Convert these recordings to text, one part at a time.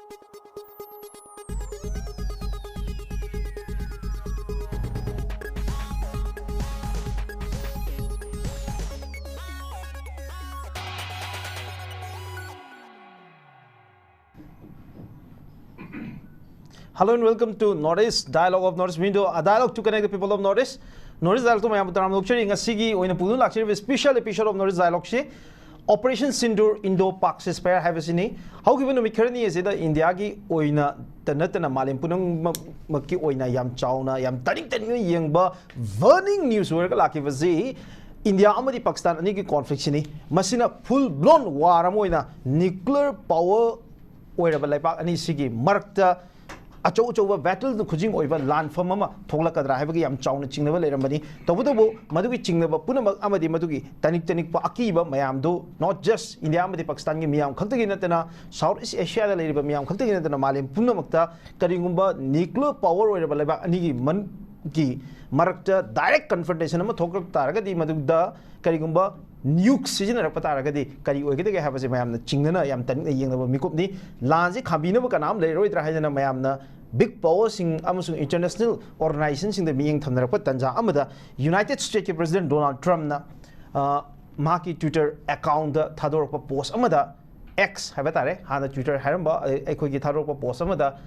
Hello and welcome to Northeast Dialogue of Northeast Window, a dialogue to connect the people of Northeast. Northeast Dialogue to my Amataram Lecturing a Sigi or in a Pulu lecture with special episode of Northeast Dialogue. Operation Sindoor Indo-Pak Ceasefire have a cine. How given to me currently is either Indiagi oina the Natana Malimpunum Maki oina Yam Chauna, Yam Tarington Yangba, burning news work like if a India Amadi Pakistan Niki conflict Masina full blown war amoina nuclear power wherever like any Sigi Markta. Acho battle the Kujing over land for Mama, Tola Kadra, Yam Chown, Chineva Lermani, Tobudo, Maduki Chineva, Punama Amadi Maduki, Tanik Akiba, Mayamdo, not just in the Amadi Pakistani Miam, Kantaginatana, Southeast Asia, Lady Miam, Kantaginatana Malim, Punamakta, Karingumba, nuclear power, wherever Anigi Manki, Marakta, direct confrontation, Toka Taragadi, Madugda, Karingumba. Nuke season of Pataragadi, Kari Wigga have as a Mayam, Chingana, Yam Tan, Mikupni, Lanzi, Kabino Kanam, Leroy Trahana Mayamna, big powers in Amazon international organizations in the being Tandrapatanza Amada, United States President Donald Trump, Maki Twitter account, Tadoropa post Amada, X Habatare, Hana Twitter Haramba, Equigi Tadoropa post Amada.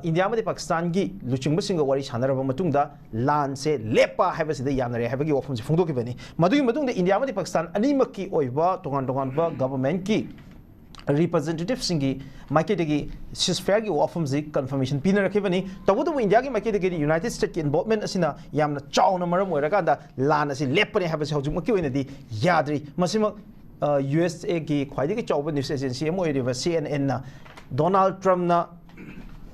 India में पाकिस्तान की लुचिंग busing वारी शानदार बमतुंगा लान से लेपा है बस इधर यानरे है बगी ऑफिस फंडो के बनी मधुगी मधुंग इंडिया में पाकिस्तान अनीमक की ओइबा तोगान बा गवर्नमेंट की representative सिंगी माइकेट की ceasefire की ऑफिस की confirmation पीने रखे बनी तब तो इंडिया की माइकेट की यूनाइटेड स्टेट की involvement असिना यामना चाउ नंबर में रखा दा लान से लेपने है बस हौजुम की वही नदी यादरी मसिम USA की ख्वाइदे की चाउ न्यूज़ एजेंसी एम ओइरिवा CNN ना डोनाल्ड ट्रम्प ना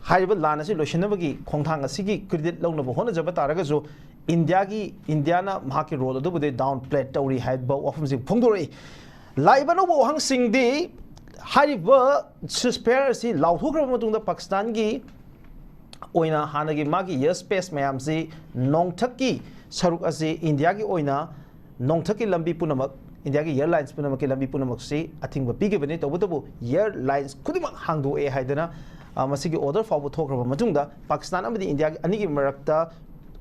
हाइबल लान से लोशनबगी खोंथांग असिगी क्रेडिट लौनब होनजब तारगजो इंडिया ना माकी रोल अदुबुदे डाउन प्ले तौरी हाइब ऑफिस फोंदोरई लाइबनो वहंग सिंगदी हाइब ceasefire सि लाउथुग्रब मतुंग पाकिस्तान की ओइना हानगी माकी एयर स्पेस मयाम सि नोंगथकी सरुक असि इंडिया की ओइना नोंगथकी लंबी पुनमक इंडिया की एयरलाइंस पुनमक की लंबी पुनमक सि अथिंग पीगे बने तबुतबु एयरलाइंस खुदिमक हांगदो ए हाइदना मसिगी ऑर्डर फाउ थोक्रब मतुंगदा पाकिस्तान अमदी इंडिया की अनिगी मरक्ता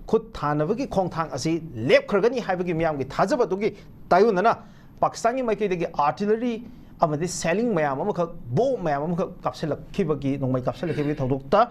खुद थानबगी खोंथांग असि लेपखरगनी हाइबगी मियाम की थाजबदुगी तायुनना पाकिस्तान की माइकेदगी आर्टिलरी अमदी सेलिंग मयाम अमखक बो मयाम अमखक कापसेलखिबगी नोंमै कापसेलखिबगी थौदोक्ता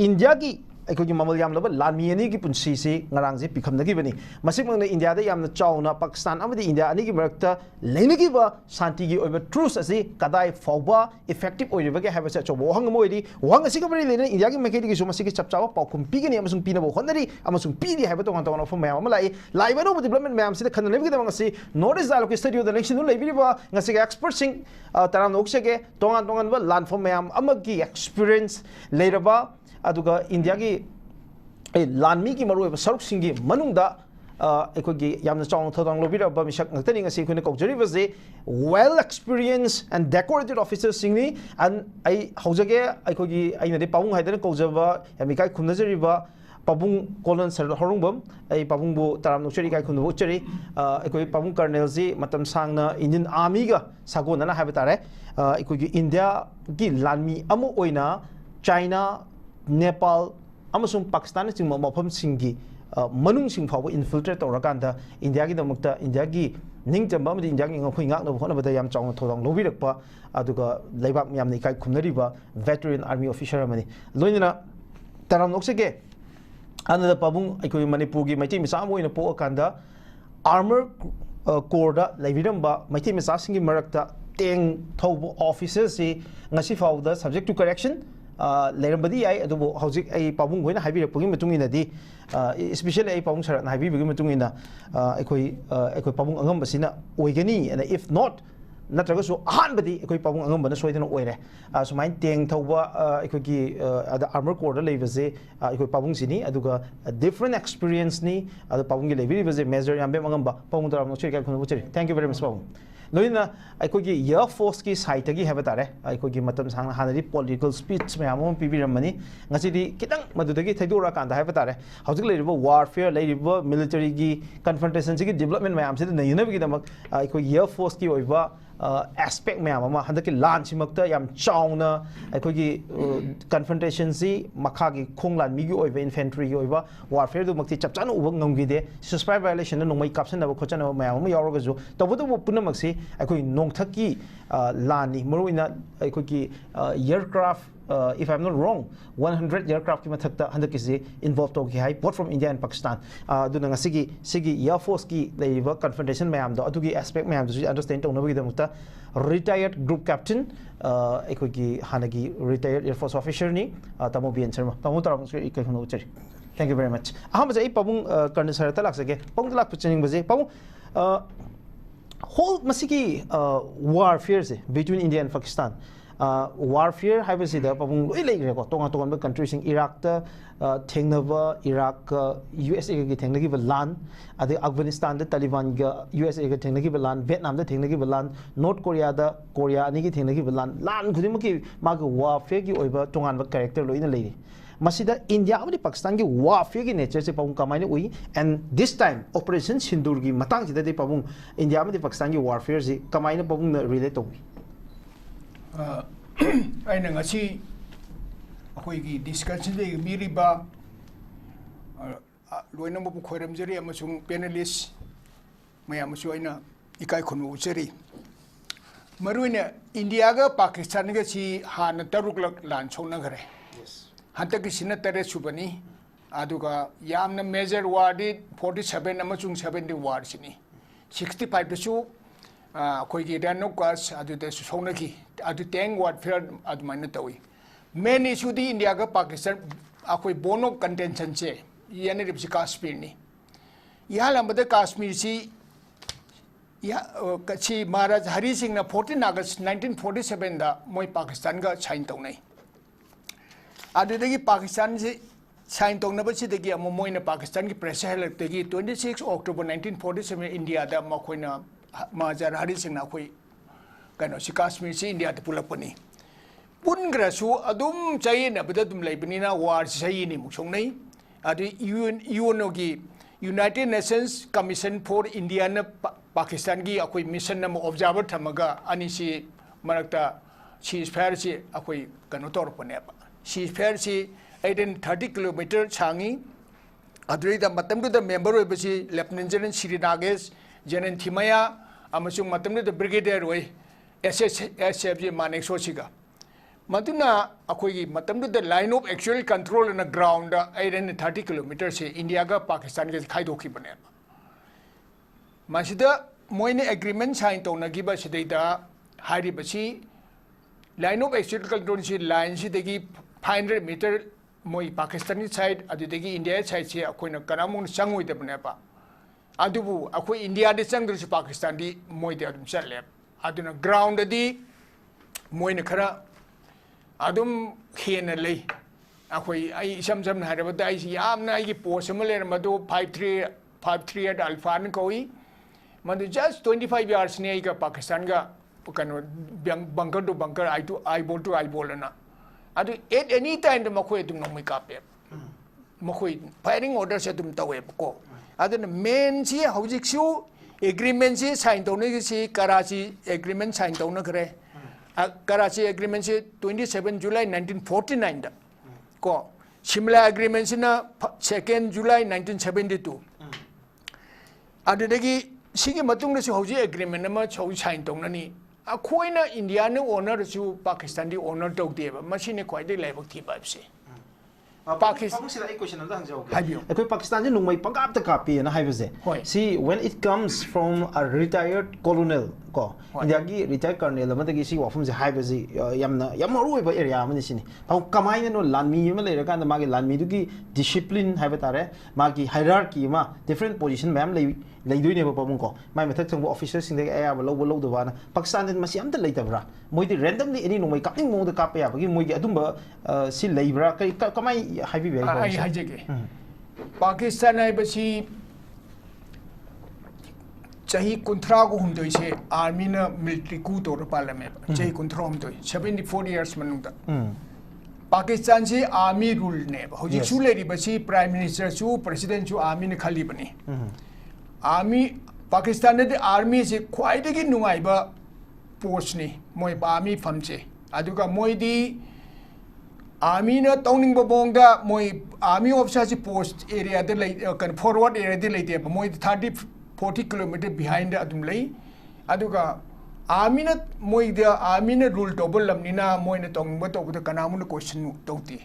इंडिया की अखोगी ममल यामलब लानमियनी की पुंसी से ngarang से पिखमदगी बनी मसिमंग इंडिया दे यामना चाउना पाकिस्तान अमदी इंडिया अनि की मरक्ता लेनगिबा शांति की ओइबा ट्रूस असि कदाई फाउबा इफेक्टिव ओइरिबगे हाबसे चोबो हंग मोइदी वंग असि कबरी लेना इंडिया की मकेदी की सुमसि की चपचावा पाउकुम पिगनी अमसुंग पिनबो होनरी अमसुंग पिरी हाबा तो तोंग ऑफ मयाम लाई लाइबनो डेवलपमेंट मयाम से खनलेबगे दमंग असि नॉर्थ ईस्ट डायलॉग स्टूडियो द लेक्शन लेबिबा ngasi एक्सपर्ट सिंग तराम नोक्सेगे तोंग लान फॉर्म मयाम अमगी एक्सपीरियंस लेरबा अदुगा इंडिया की लानमी की मरुब सरुक सिंगी मनुंगदा अखोगी यामना चाउन थोदांग लोबिरबा मिसक ngtani ngasi khone kojribase well experienced and decorated officers singni and ai haujage अखोगी aina de pawung haidana kojaba yamikai khumnajariba pabung colon sar horongbam ai pabung bu taram nuchari kai khunu uchari अखोगी pabung colonel ji matam sangna Indian army ga sagonana habatare अखोगी India gi lanmi amu oina China Nepal अमसुंग पाकिस्तान चिंग मफम सिंगी मनुंग सिंग फाव infiltrate तौरकांदा India की दमकता India की निंगचंबा अमदि इंडिया की ngखोइ ngakno honabada yam chawna thodang lobirakpa aduga leibak myam nei kai khumnariba veteran army officer amani loinana taram noksege anada pabung aikoi manipur gi maiti misa moina po akanda armor corps da leibiramba maiti misa singi marakta teng thobo officers si ngasi faw da subject to correction लेरबदी आई अदुबो हौजिक आई पाबुंग होइना हाइबिरपुगी मतुंगिनादी specially आई पाबुंग सरात हाइबिबगी मतुंगिना अखोई पाबुंग अंगमबसिना ओइगनी एंड इफ नॉट नत्रगसु अहानबदी अखोई पाबुंग अंगमबना सोइदना ओइरे सुमाइन तेंग थौबा अखोगी आर्मर कोर दा लेबजे अखोई पाबुंग सिनी अदुगा डिफरेंट एक्सपीरियंस नि अदु पाबुंग लेबिबजे मेजर याम्बे मंगमबा पाबुंग दराम नोचरि काय खुनु बुचरि थैंक यू वेरी मच पाबुंग लोइना अखोगी एयरफोर्स की साइट की हैबा तारे अखोगी मतम सांग हानदी पॉलिटिकल स्पीच मयाम पिबिरमनी ngasidi kitang madudagi thaidora kanda हैबा तारे हौजिक लेरिबो वारफेयर लेरिबो मिलिटरी की कन्फ्रंटेशन की डेवलपमेंट मयाम से नयनबगी दमक अखोगी एयरफोर्स की ओइबा aspect मैम अमा हंदकी लान सिमक्ता याम चाउना अखोगी confrontation सी मखा की खोंगलान मिगी ओइबा infantry की ओइबा warfare दो मक्ति चपचान उबंग नंगीदे ceasefire violation न नोंमै काप्सन नब खोचन मैम अमा यावरगजु तबुदबु पुनमक्सी अखोई नोंथकी लानी मरुइना अखोगी aircraft if I'm not wrong 100 aircraft की मथक्ता हंदकी involved होगी high both from India and Pakistan दुना सिगी Airforce की लेइबा confrontation मैम दो अदुगी aspect मैम दो understand तौनबगी दमुक्ता retired group captain अखोगी हानगी retired Airforce officer नि तमो बिएन शर्मा तमो तरम से इकखनो उचरी thank you very much अहम बजे पबुंग कर्न सरता लाक्सगे पबुंग लाक पुचनिंग बजे Pabung whole masiki warfare se between India and Pakistan warfare haibasida pabung loi leire ko tonga tonga countries in Iraq ta thengnaba Iraq USA gi thengnagi ba lan ade Afghanistan da Taliban ga USA ga thengnagi ba lan Vietnam da thengnagi ba lan North Korea da Korea ani gi thengnagi ba lan khudimaki mag warfare gi oiba tongan ba character loi na leire masida India amadi Pakistan ki warfare ki nature se pabung kamai ui and this time operation Sindoor gi matang sida de pabung India amadi Pakistan ki warfare se kamai na pabung relate to aina ngasi akhoi gi discussion de miriba loina mo khoiram jeri amasung panelist mayam su aina ikai khonu ucheri maruina India ga Pakistan ga si hana taruk lan chongna gare hantak sina tare subani aduga yamna major ward 47 amasung 70 ward sini 65 su koi gi dan no kas adu de sona ki adu tang ward fair adu man tawi main issue di India ga Pakistan akoi bono contention che yani rip Kashmir ni ya lambada Kashmir si ya kachi Maharaj Hari Singh na 14 August 1947 da moi Pakistan ga sign tawnai adudagi Pakistan se sign tawnaba sidagi amoina Pakistan ki pressure halakdagi 26 October 1947 India da makoina Maharaj Hari Singh na koi kano si Kashmir si India ta pulapani pungrasu adum chayin abada dum laibani na war sai ni muksongnai adu UNO gi United Nations Commission for India na Pakistan gi akoi mission na observer thamaga ani si marakta ceasefire si akoi kano tor pane ceasefire si 830 km changi adrida matam da member oi basi Lieutenant General Sri Nagesh General Thimaya amasung matam da brigadier oi SHFG Manek Sosiga Matuna akoi matam da line of actual control on the ground 830 km se India ga Pakistan ga khai dokhi bane masida moine agreement sign to na giba sidaida hari basi line of actual control si line si degi 500 meter moi Pakistani side adudegi India side se akoi na kanamun changoi de bane pa adubu akoi India de changdru si Pakistan di moi de adum challe aduna ground di moine khara adum khena lei akoi ai sam sam na rabada ai yamna ai post ma le madu 53 at alpha n koi madu just 25 years ne ai ka Pakistan ga kano bunker to bunker eyeball to eyeball na adu at any time de makoi dum no mai ka pe makoi firing order se dum tawe ko aduna main si hojik su agreement si sign to ne si Karachi agreement sign to na kare Karachi agreement se 27 July 1949 da ko Shimla agreement se na 2nd July 1972 adudagi sigi matung na si hoji agreement na ma chau sign tong na ni akoina India na honor su Pakistan di honor tau de ba machine kwai de lai bak thi ba se Pakistan sila ek question amda hangjaw akoi Pakistan ji nungmai pangap ta copy na haibase see when it comes from a retired colonel ko India gi retired colonel amadagi si wafum je haibase yamna roi ba area amani sini pau kamai no lanmi ma le ra kan ma gi lanmi du gi discipline haibatare ma gi hierarchy ma different position ma'am leidoi ne ba pamung ko mai mathak thang officers sing de aya ba lo da ba na Pakistan den masi am ta leitabra moi di randomly any nungmai kapning mo da kap ya ba gi moi gi adum ba si leibra kai kamai haibi be ai haijege Pakistan ai basi chahi kunthra ko humdoi se army na military coup to parliament chahi kunthra humdoi 74 years manungda Pakistan se army rule ne hojik su leri basi prime minister su president su army ne khali bani army Pakistan de army se khwai de gi nungai ba post ni moi army famche aduga moi di army na towning babong da moi army officer si post area de lay kan forward area de lay te moi 30-40 km behind adum lay aduga army na moi da army na rule double lamni na moi na towning ba to da kanamu na question tawti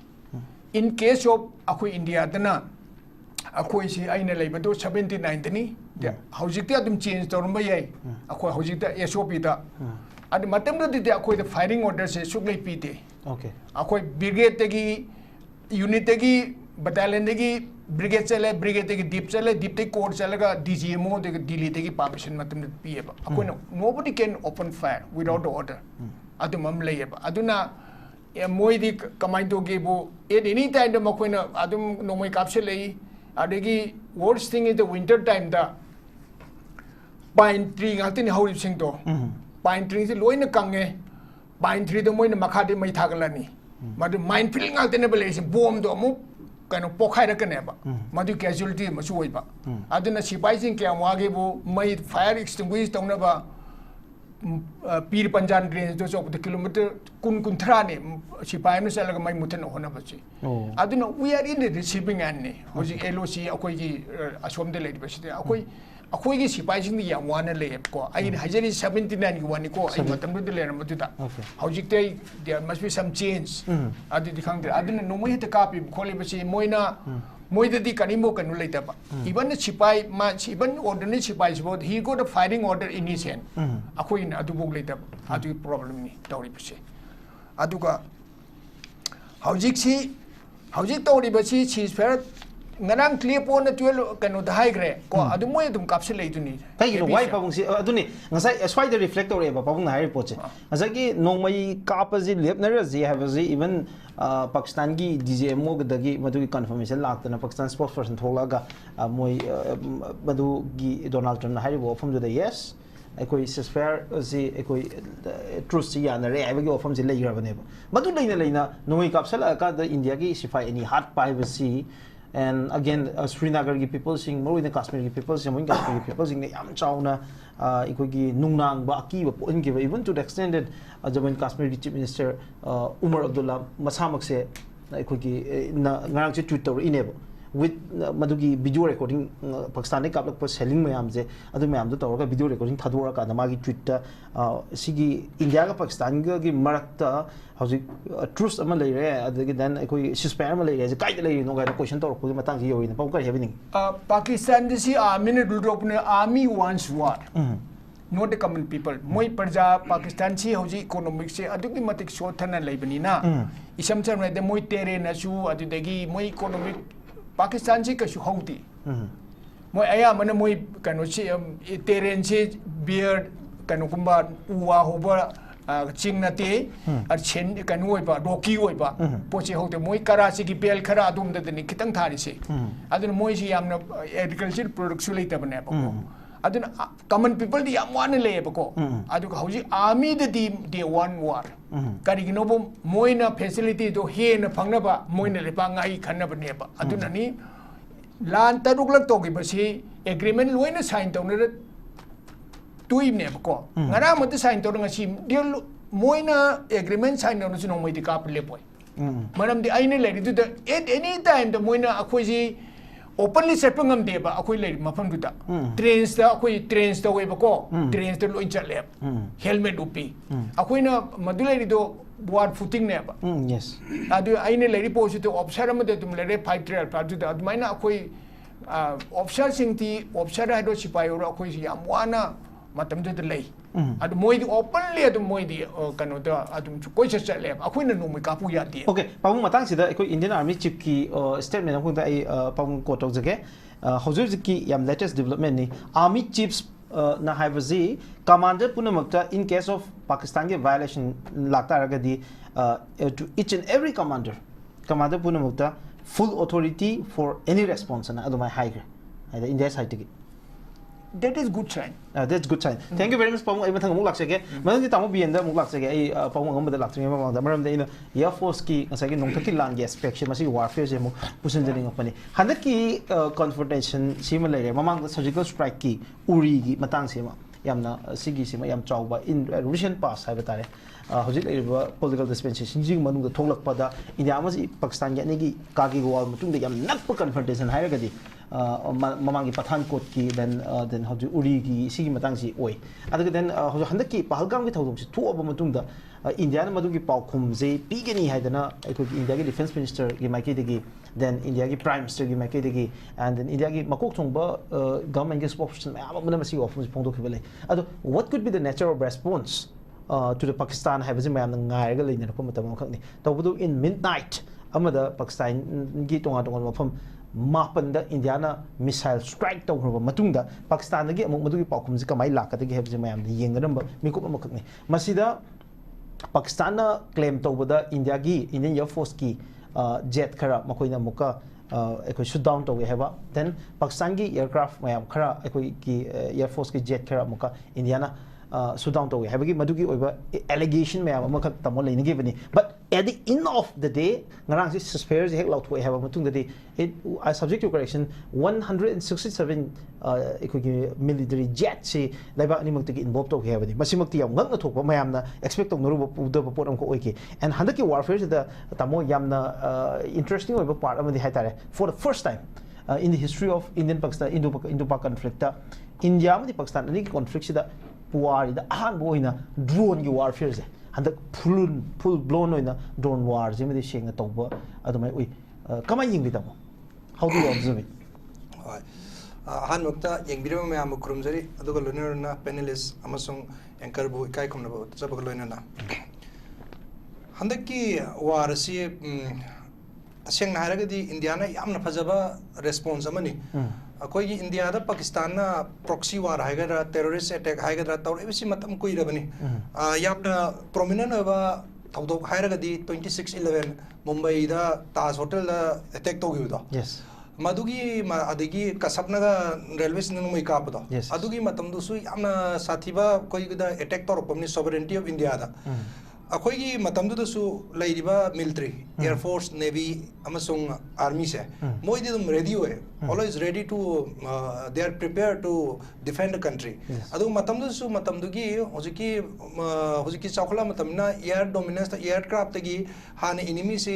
in case of akoi India dana akoi si aina lay ba do 79 dani hojik te adum change to rumba yai akoi hojik ta SOP da adi matam do de akoi the firing order se suklay pite okay akoi brigade tegi unit tegi battalion tegi brigade chale brigade tegi deep tegi court chale ga DGMO tegi Delhi tegi permission matam piye ba akoi nobody can open fire without the order adu mam lay ba aduna moi di kamai to ge bo at any time da makoi na adum nomoi kapse lay adegi worst thing is the winter time da pine tree ngati ni hawrip sing to pine tree se loina kange pine tree do moina makhade mai thagalani madu mine filling ngati ne bele se bomb do mu kano pokhai ra kane ba madu casualty ma suoi ba aduna sipai sing kya wage bo mai fire extinguish tawna ba pir panjan range do so kilometer kun thra ne sipai no selaga mai muthan hona ba chi aduna we are in the receiving end ne hoji LOC akoi gi asom de lady ba chi akoi gi sipai sing ya wana le ko ai hajari 79 gi wani ko ai matam do le na matuta hojik te there must be some change adu di khang aduna no moi heta copy kholi ba chi moina moi da di kanimo kanu le ta ba even the sipai ma even ordinary sipai so he got a firing order in his hand akoi na adu bog le ta adu problem ni tori ba chi adu ka hojik tori ba chi ceasefire nganang clear po na 12 kanu da high gre ko adu moi dum capsule le duni kai no why pabung si aduni ngasai aswai the reflector e ba pabung na high report che ngasai ki nongmai kapazi lepner ji have ji even Pakistan gi DGMO ga dagi madu ki confirmation laktana Pakistan spokesperson tholaga moi madu gi Donald Trump na high report from the yes ekoi ceasefire ji ekoi truce ji ya na re ai gi ofam ji le gra bane madu leina nongmai kapsala ka the India gi sifai any hard privacy and again Srinagar ki people sing more in the Kashmir ki people sing more Kashmir ki people sing ne yam chauna ikoi gi nungnang ba ki ba point gi even to the extent that Jammu Kashmir ki chief minister Umar Abdullah masamak se ikoi gi ngarang che tweet tor inebo with madugi video recording Pakistan ne kaplak po selling mayam je adu mayam do tor ka video recording thadora ka na magi tweet sigi India ka Pakistan gi marakta hauji truce ama lei re adagi then ekoi ceasefire ama lei je kai lei no ga question tor ko matang ji yoin pau ka happening Pakistan ji army ne rule ne army wants war not the common people moi parja Pakistan si hauji economic se adugi matik so thana leibani na isam cham ne de moi tere na su adudagi moi economic Pakistan si ka su hauti moi aya mana moi kanu si terrain si beer kanu kumba uwa hoba ching na te ar chen kanu oi ba roki oi ba poche hote moi Karachi ki bel khara adum da ni kitang thari se adun moi si yamna agriculture products le ta bane ba adun common people di yam wan le ba ko adu ka hoji army the one war kari gi no bo moi na facility do he na phangna ba moi na le ba ngai khanna ba ne ba adun ani lan taruk lak to gi ba si agreement loina sign to ne tuim ne ba ko ngara mo te sign to nga si deal moi na agreement sign no no moi di ka le boy manam di aine le di da at any time the moi na akoi ji openly setpang am de ba akoi le mafam du da trains da akoi trains da we ba ko trains da loin chale helmet upi akoi na madule ri do board footing ne ba yes adu aine le ri po si to officer am de tum le re 5 trail pa du da admaina akoi officer sing ti officer ha do sipai ro akoi si yam wana matam de lei adu moi di openly adu moi di kanu da adu koi se chale akoi na no mai ka pu ya di okay pabung matang sida ekoi Indian Army chief ki statement ang da ai pabung ko tok jage hojur ki yam latest development ni army chiefs na have zi commander punamakta in case of Pakistan ke violation lagta raga di to each and every commander punamakta full authority for any response na adu mai higher the India side tiki that is good sign that's good sign thank you very much pamung ai mathang muk lak sege man di tamu bienda muk lak sege ai pamung ngam da lak tringa ma da maram da ina Airforce ki ngasai ki nong thaki lang ge inspection masi warfare je mu pusun jeni ngapani handak ki confrontation sima lere mamang surgical strike ki uri gi matang sima yamna sigi sima yam chawba in recent past hai batare hojik laiba political dispensation jing manung da tholak pada India amasi Pakistan ya negi kagi wal matung da yam nakpa confrontation hai gadi mamangi pathan kot ki then hojik uri ki sigi matang si oi adaga then hojik handak ki pahalgam ki thodom si thu aba matung da India na madu ki paukhum je pigani hai dana ekoi India ki defense minister ki maiki degi then India ki prime minister ki maiki degi and then India ki makok thongba government ki spokesperson ma mana masi office pongdo khibale ado what could be the nature of response to the Pakistan have a man ngai ga lein ko matam khakni tawbu in midnight amada Pakistan gi tonga tonga mafam mapan da India na missile strike taw hroba matungda Pakistan gi amuk madu gi paukhum ji kamai lakata gi have je mayam yenganamba mikup amakni masida Pakistan na claim tawbada India gi Indian Air Force ki jet khara makoina muka ekoi shoot down tawi heba then Pakistan gi aircraft mayam khara ekoi ki Air Force ki jet khara muka Indiana shoot down tawi heba gi madugi oiba allegation mayam amaka tamo leini gi bani but at the end of the day ngarang si ceasefire je hek law thoi heba matung dadi it I subject to correction 167 ekoi gi military jet si laiba ani mak gi involved tawi heba ni masimak ti yam ngak na thokba mayam na expect tong noru uda pot am ko oiki and handaki warfare da tamo yamna interesting oiba part amadi haitare for the first time in the history of Indian Pakistan Indo-Pak conflict India amadi Pakistan ani conflict sida puari da ahan boina drone gi warfare je handak full blown oina drone war je medi shenga tawba adumai oi kamai ying bitamo how do you observe it ahan wakta yengbira me am kurumjari aduga lonerna panelist amasung anchor bu kai komna bu sabak loinana handaki war si aseng naharagadi India na yamna phajaba response amani akoi gi India da Pakistan na proxy war haigadra terrorist attack haigadra tawribisi matam kuirabani yamna prominent oba tawdok hairagadi 26/11 Mumbai da Taj Hotel da attack togiudo yes madugi adigi kasapnaga railway station mai kapado adugi matam du su yamna sathiba koi da attack torpamni sovereignty of India da akoi gi matam du su laidiba military air force navy amasung army se moi dum ready hoye always ready to they are prepared to defend the country adu matam du su matam du gi hojiki chawkhala matam na air dominance ta aircraft gi han enemy se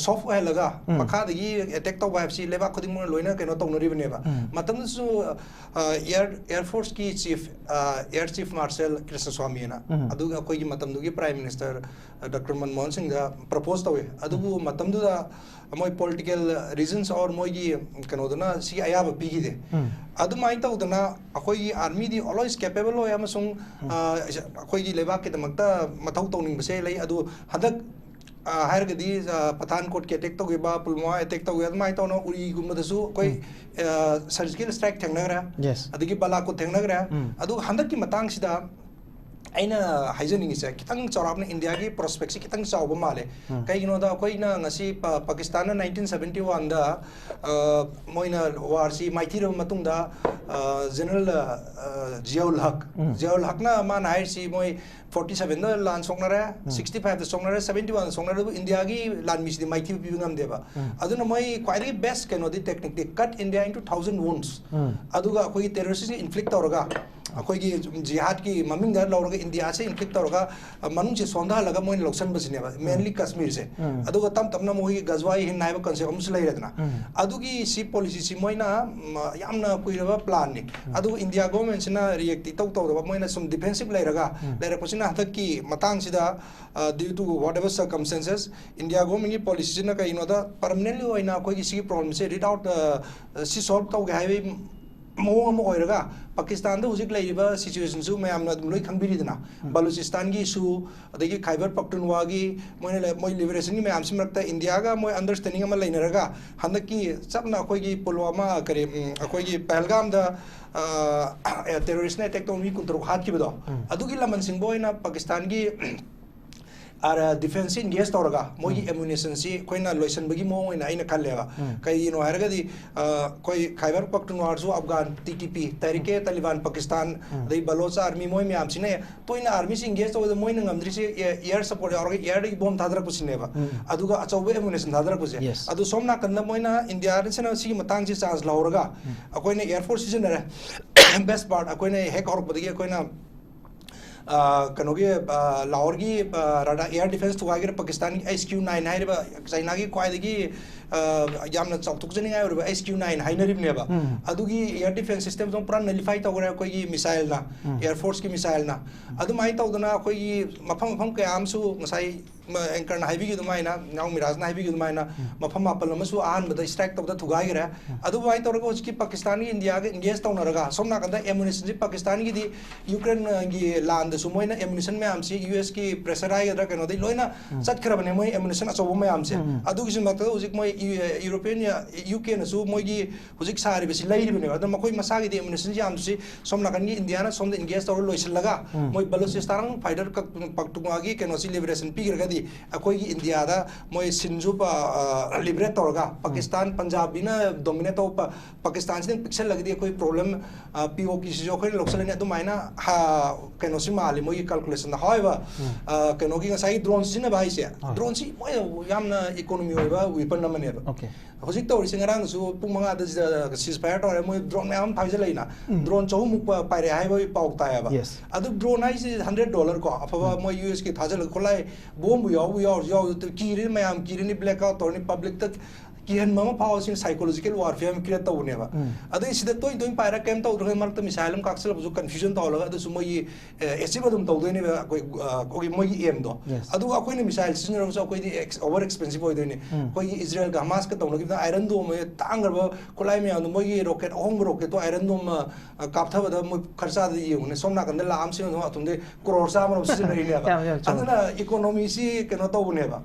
soft oil laga makha gi attack to wave si leba khuding mon loina keno tonori bane ba matam du su air force ki chief air chief marshal Krishnaswamy na adu akoi gi matam du gi prime minister Dr. Manmohan Singh da propose tawe adu matam du da moi political reasons or moi gi kanodana si ayaba pigi de adu mai tawdana akoi gi army di always capable hoy amasung akoi gi leba ke tamakta mathau tawning base lai adu hadak hairgadi Pathankot ke attack tawge ba Pulwama attack tawge mai tawna uri gumadasu koi surgical strike thengnagra yes adigi balakot thengnagra adu hadak ki matang sida aina haijaning isa kitang chawrapna India gi prospects kitang chawba male kai gino da koi na ngasi Pakistan na 1971 da moina war si maithi ro matung da general Ziaul Haq na man hai si moi 47 da lan songnara 65 da songnara 71 songnara India gi lan mis di maithi bi ngam deba aduna moi quite best kano di technique de cut India into 1000 wounds aduga koi terrorist inflict tawraga akoi gi jihad ki maming da lawraga India se inflict tawraga manung se sonda laga moin loksan basine ba mainly Kashmir se aduga tamna moi Gazwai hin naiba concept am sulai radna adugi si policy si moina yamna kuiraba plan ni adu India government sina react taw da moina some defensive lairaga pasina hataki matang sida due to whatever circumstances India government ki policy sina kai no da permanently oina koi gi si problem se read out si solve taw ga highway mo oiraga Pakistan da hujik laiba situation su mayam na dum loi khangbiri dana Balochistan gi su adagi Khyber Pakhtunkhwa gi moi liberation gi mayam simrakta India ga moi understanding ama lainaraga handaki chapna koi gi Pulwama kare akoi gi Pahalgam da terrorist attack to mi kuntur hat ki bedo adugi laman singboina Pakistan gi ara defense engage tawraga moi ammunition si koina loisan bagi mo ina aina khallega kai no harga di koi Khyber Pakhtunkhwa su Afghan TTP Tarike Taliban Pakistan dei Baloch army moi mi am sine toina army si engage to moi ngamdri si air support aur air di bomb thadra ku sineba aduga achawe ammunition thadra ku je adu somna kanna moina India sina si matang si chance lauraga akoina air force season best part akoina hek horpodagi akoina kanogi Lahore ki radar air defense thuagira Pakistan SQ9 haiba China ki khwaidagi yamna chautukjani haiba SQ9 hainarib neba adugi air defense system jong pura nullify tawgra koi missile na air force ki missile na adu mai tawdana koi mafam kaya amsu ngasai anchor na haibi gi dumaina now MIRAJ na haibi gi dumaina mafam apal amasu an bada strike tawda thugagira adu mai tawra ki Pakistan ki India ga engage tawnaraga somna kanda ammunition ji Pakistan gi di Ukraine gi land su moina ammunition ma'am से US की pressure I other कनो दे लोइना सट खरब ने मोय ammunition अचो ma'am से अदु किस मत हुजिक मोय यूरोपियन या UK न सु मोय की हुजिक सारी बेसी लैरि बने अदर मखोय मसा की एमुनेशन जाम से सोम नकन की इंडिया ना सोम इंगेज तौर लोइसन लगा मोय बलूचिस्तान फाइटर पक्तुंगा की कनो सी लिबरेशन पी गदी अकोय की इंडिया दा मोय सिंजु लिबरेट तौरगा पाकिस्तान पंजाब बिना डोमिनेट तो पाकिस्तान से पिक्चर लगदी कोई प्रॉब्लम PO की जो कोई लोकसल ने अदुमाइना कनो सी माली मोय calculation however kano ki ngasai drone sina bai se drone si moy yamna economy oiba weapon na mane ba hojik to ri singarang su pung manga da ceasefire to moy drone am phajal leina drone chau muk pai re hai bai pauk ta ya ba adu drone ai si $100 ko afa moy US ki thajal kholai bomb yo kiri mayam kiri ni blackout to ni public tak kihan mama power sin psychological warfare में create तौने बा अदे इसी तो इन पायरा cam तो उधर mark तो मिसाइल में काक्सल बजू confusion तो लगा अदे सुमो ये ऐसे बदम तो उधर ने कोई मो ये एम दो अदु अकोई ने मिसाइल सिन रहो सो कोई ओवर एक्सपेंसिव हो इधर ने कोई इजराइल का हमास का तो उनके आयरन दो में तांगर बा कोलाई में आनु मो ये रॉकेट होंग रॉकेट तो आयरन दो में काप्था बदा मो खर्चा दे ये उन्हें सोमना कंदे लाम सिन दो तुमदे करोड़ सा मन सिन रही ने बा अदना इकोनॉमी सी केनो तो उन्हें बा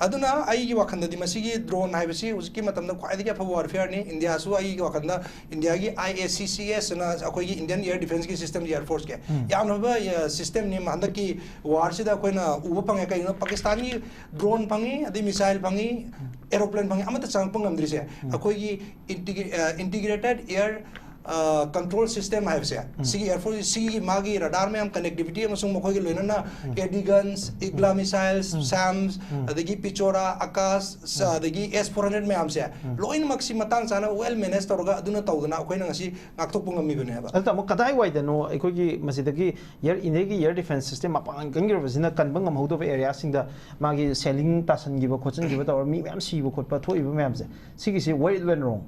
अदना आई की वखंद दी मसी की ड्रोन है बसी उसकी मतलब ख्वाइदगी अफब वारफेयर ने इंडिया सु आई की वखंद इंडिया की IACCS ना अकोई की इंडियन एयर डिफेंस की सिस्टम एयरफोर्स के यामनबा सिस्टम ने हंदक की वार से कोइना उब पंगे कई पाकिस्तान की ड्रोन पंगी अदि मिसाइल पंगी एरोप्लेन पंगी अमत चांग पंगम द्रिसे अकोई की इंटीग्रेटेड एयर कंट्रोल सिस्टम है से सी एयरफोर्स सी मागी रडार में हम कनेक्टिविटी अमसुंग मखोय के लोइना AD guns Igla missiles SAMs अदगी पिचोरा आकाश अदगी S400 में हम से लोइन मक्सी मतंग साना वेल मैनेज तौरगा अदुना तौदना अखोयना ngasi ngakthok ngami bane ba alta mo kadai wai da no ekoi gi masidagi air india gi air defense system apang kangir basina kanbang ngam hodo area sing da magi selling tasan gi ba khochan gi ba tawr mi mem si ba khot pa thoi ba mem se sigi si wait when wrong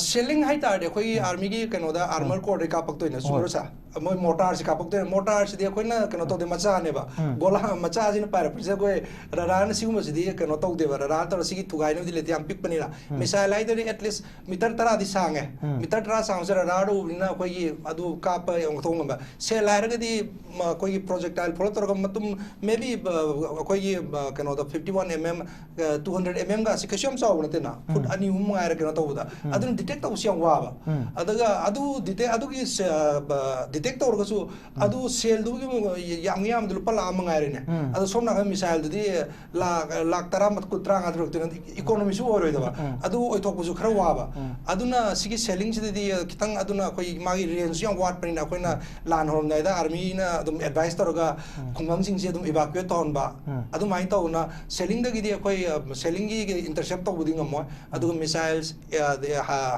selling hai tar de khoi army gi kano da armor core ka pak to ina sumro sa moi motor se ka pak to motor se de khoi na kano to de macha ne ba gola macha jin par pise koi raran si um se de kano to de ba raran to sigi thugai no dile tiam pik pani ra missile ai de at least meter tara di sang meter tara sang se raran do na khoi gi adu ka pa yong thong ba se lai ra di khoi gi projectile follow to ga matum maybe khoi gi kano da 51 mm 200 mm ga se kasham sa wona te na foot ani um ngai ra kano to da adu detect to siang wa ba adaga adu detect adu gi detect to ga su adu sel du gi yam du pa la ma ngai re ne adu somna ga missile du di la tara mat ku tra ga ru te economy su oi da ba adu oi thok bu khara wa ba aduna sigi selling si di kitang aduna koi magi range yang wat pani na koi na lan hom dai da army na adum advice to ga khungam sing se adum evacuate ton ba adu mai to na selling da gi di koi selling gi intercept to bu ding mo adu missiles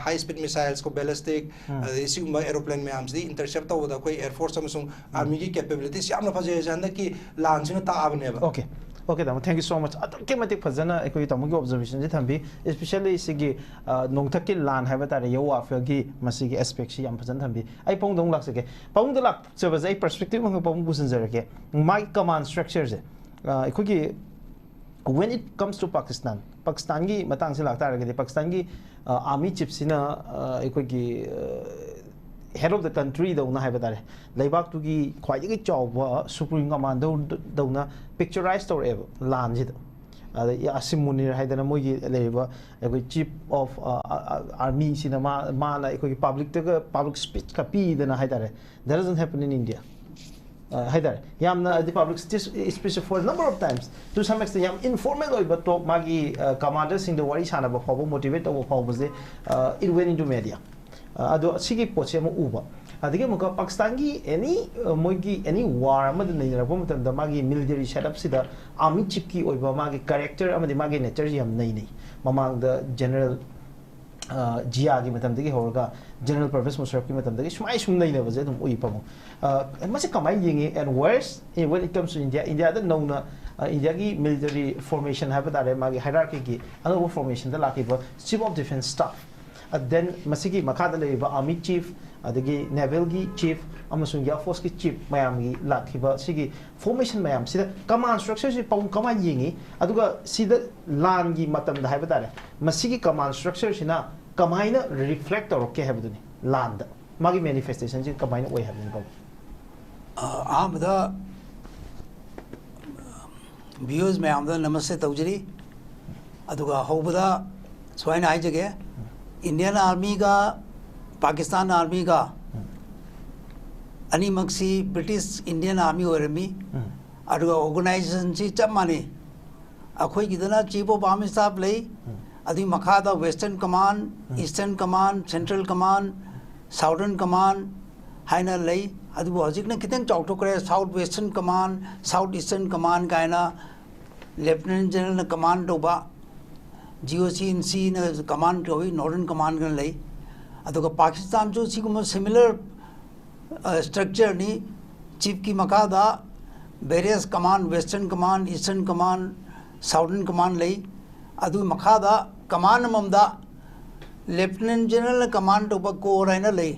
high speed missiles ko ballistic isi aeroplane में हमसे intercept तो होता कोई air force हम army की capabilities यामना फजे जानदा कि लान सिन ता आबने बा ओके ओके तम थैंक यू सो मच के मतिक फजना एकोई तमगी ऑब्जर्वेशन जे थंबी स्पेशली सिगी नोंथक की लान हाइबा तारे यो वाफे की मसिगी एस्पेक्ट सी याम फजन थंबी आई पोंग दोंग लाक सके पोंग द लाक सबज आई पर्सपेक्टिव मंग पोंग बुसन जरके माय कमांड स्ट्रक्चर जे एकोगी when it comes to Pakistan की मतंग से लगता है कि पाकिस्तान की आर्मी चिफ सिना एकोगी head of the country दौना है बता रहे लेबाक तो की ख्वाइदगी चौबा सुप्रीम कमांड दौना पिक्चराइज तौर लान जिद असिम मुनीर है दना मोगी लेबा एकोई चीफ ऑफ आर्मी सिना माना एकोई पब्लिक स्पीच का पी दना है तारे that doesn't happen in India Haidar, yamna the public speech for a number of times. To some extent, yam informal oi but talk magi commanders in the wari chana ba phobo motivate over phobo ze it went into media. Ado sigi poche mo uba. Adige mo Pakistan ki any moigi any war amad nei ra pom tam da magi military setup sida army chief ki oi ba magi character amadi magi nature yam nei mamang the general जिया की मतलब देखिए होगा general purpose Musharraf की मतलब देखिए शुमाई शुम नहीं level से तुम वही पाऊँ मसे कमाई येंगे and worse when it comes to India दा नौना India की military formation है बता रहे मागी hierarchy की अनोखा formation दा लाके वो chief of defense staff then मसे की मखादा ले वो army chief अदगी naval की chief अमसुंग Airforce की chief मैम की लाके वो सिगी formation मैम सिदा command structure से पाऊँ कमाई येंगे अदुगा सिदा land की मतलब दा है बता रहे मसे की command structure से ना कमाई ना reflect और क्या है बतूनी land मागी manifestation से कमाई ना वही है बतूनी आम दा व्यूज में आम दा नमस्ते तौजरी अदुगा होबदा स्वाइन आई जगह इंडियन आर्मी का पाकिस्तान आर्मी का अनिमक्सी ब्रिटिश इंडियन आर्मी ओरमी अदुगा ऑर्गेनाइजेशन सी चप माने अखोई किदना चीफ ऑफ आर्मी स्टाफ ले अदि मखादा western command eastern command central command southern command हाइना ले अदुबो हजिकना कितन चौथोकरे south western command south eastern command कायना लेफ्टिनेंट जनरल कमांड तोबा जीओसी इन सी न कमांड तोबी नॉर्दर्न कमांड गन ले अदुगा पाकिस्तान जो सिगुम सिमिलर स्ट्रक्चर नि चीफ की मकादा various command western command eastern command southern command ले अदु मकादा कमांड ममदा लेफ्टिनेंट जनरल कमांड तोबा कोर हाइना ले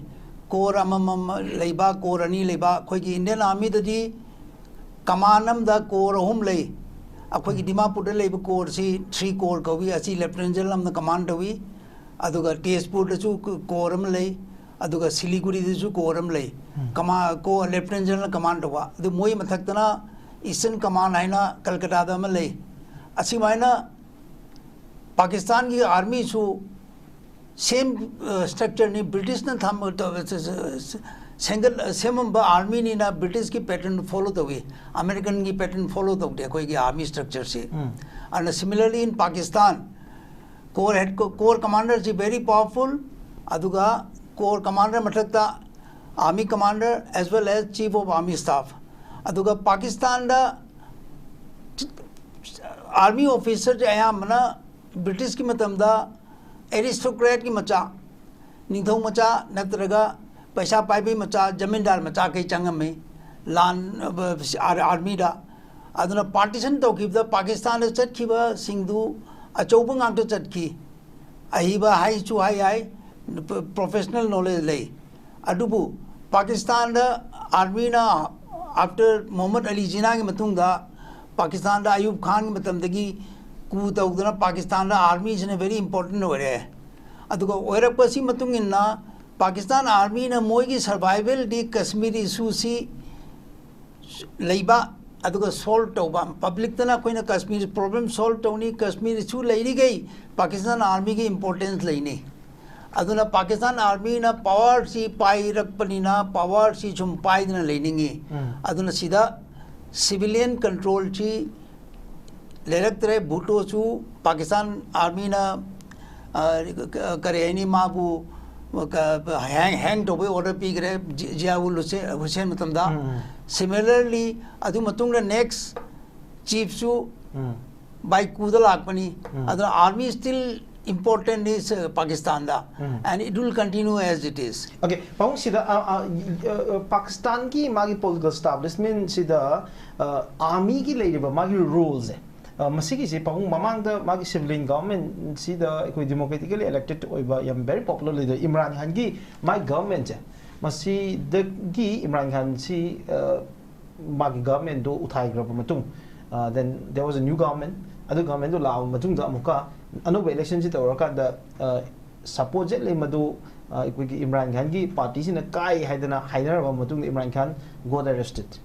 कोर अमम लेबा कोर अनी लेबा अखोई की इंडियन आर्मी ददी कमानम दा कोर होम ले अखोई की दिमापुर दे लेबा कोर सी 3 कोर कवी असी लेफ्टिनेंट जनरल अम कमांड तवी अदुगा तेजपुर दसु कोरम ले अदुगा सिलीगुड़ी दसु कोरम ले कमा को लेफ्टिनेंट जनरल कमांड तवा अदु मोई मथक्तना ईस्टर्न कमांड आइना कलकत्ता दा ले असी माइना पाकिस्तान की आर्मी सु सेम स्ट्रक्चर नहीं ब्रिटिश ने थम सिंगल सेम आर्मी नहीं ना ब्रिटिश की पैटर्न फॉलो तो हुई अमेरिकन की पैटर्न फॉलो तो होती है कोई की आर्मी स्ट्रक्चर से and similarly in Pakistan corps commander जी वेरी पावरफुल अदुगा कोर कमांडर मतलब army commander as well as chief of army staff अदुगा पाकिस्तान दा आर्मी ऑफिसर जो है मना ब्रिटिश की मतलब दा एरिस्टोक्रेट की मचा निथौ मचा नत्रगा पैसा पाइबे मचा जमींदार मचा कई चंगम में लान आर्मी दा अदुना पार्टीशन तौखिबदा पाकिस्तान चटखिबा सिंधु अचौबा गांग चटखी अहिबा हाई चु हाई हाई प्रोफेशनल नॉलेज ले अदुबु पाकिस्तान दा आर्मी ना आफ्टर मोहम्मद अली जिना की मतुंगा पाकिस्तान दा अयूब खान की मतमदगी कू तौदना पाकिस्तान दा आर्मी ने वेरी इंपॉर्टेंट हो रहा है अदुगा ओरपसी मतुंग इन्ना पाकिस्तान आर्मी ने मोई की सर्वाइवल दी कश्मीर इशू सी लेबा अदुगा सॉल्व तौबा पब्लिक तना कोई ना कश्मीर प्रॉब्लम सॉल्व तौनी कश्मीर इशू लेरी गई पाकिस्तान आर्मी की इंपॉर्टेंस लेनी अदुना पाकिस्तान आर्मी ना पावर सी पाई रखपनीना पावर सी जुम पाई ना लेनिंगे अदुना सीधा सिविलियन कंट्रोल ची लेरक्तरे भूटो चु पाकिस्तान आर्मी ना करेनी माबू हैंग तो ऑर्डर पी करे जियाउल हुसैन मतमदा सिमिलरली अदु मतुंग नेक्स्ट चीफ चु बाई कूद लापनी अदु army still important is Pakistan da and it will continue as it is. Okay, paung sida Pakistan ki magi political establishment sida army ki leiba magi rules hai masigi se paung mamang da magi civilian government sida koi democratically elected oiba yam very popular leader Imran Khan ki my government hai masi the gi Imran Khan si magi government do uthai grab matung then there was a new government adu government do lao matung da amuka अनोब election से तौरकादा supposedly मधु अखोई इमरान खान की party से काई हाइदना हाइनरबा मतुंग Imran Khan got arrested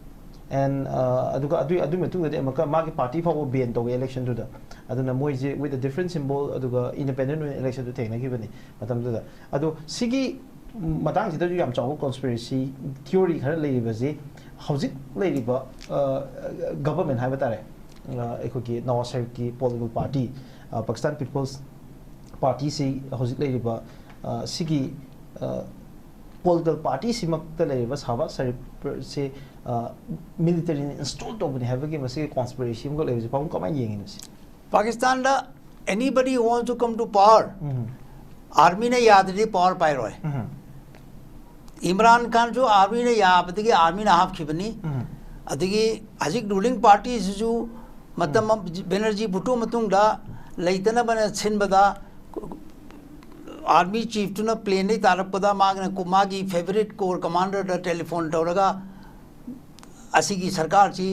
and अदुगा अदु मतुंग दे मका मागी पार्टी फाव बेन तौगे इलेक्शन दुदा अदुना मोइजे विद अ डिफरेंट सिंबल अदुगा इंडिपेंडेंट इलेक्शन दु थेंगनागिबनी मतम दुदा अदु सिगी मतंग सिदा याम चाव कॉन्स्पिरेसी थ्योरी खर लेरिबजे हौजिक लेरिबा गवर्नमेंट हाइबा तारे अखोई नवाज शरीफ की political party Pakistan People's Party से हौजिक लेरिबा सिगी political party सिमक्ता लेरिबा साबा शरीफ से military install तो बने हैवे के मसे conspiracy को लेरिबा पाउं कमाई येंगे नसे Pakistan da anybody who wants to come to power army ने याद दी पावर पायरोय इमरान खान जो आर्मी ने याबदगी आर्मी ने हाफ खिबनी अदगी हजिक रूलिंग पार्टी जो मतलब बेनर्जी बुटो मतुंगदा लेतना बने छिनबदा आर्मी चीफ टू प्लेन नहीं तारपदा मागने कुमागी फेवरेट कोर कमांडर द टेलीफोन तौरगा असिगी सरकार ची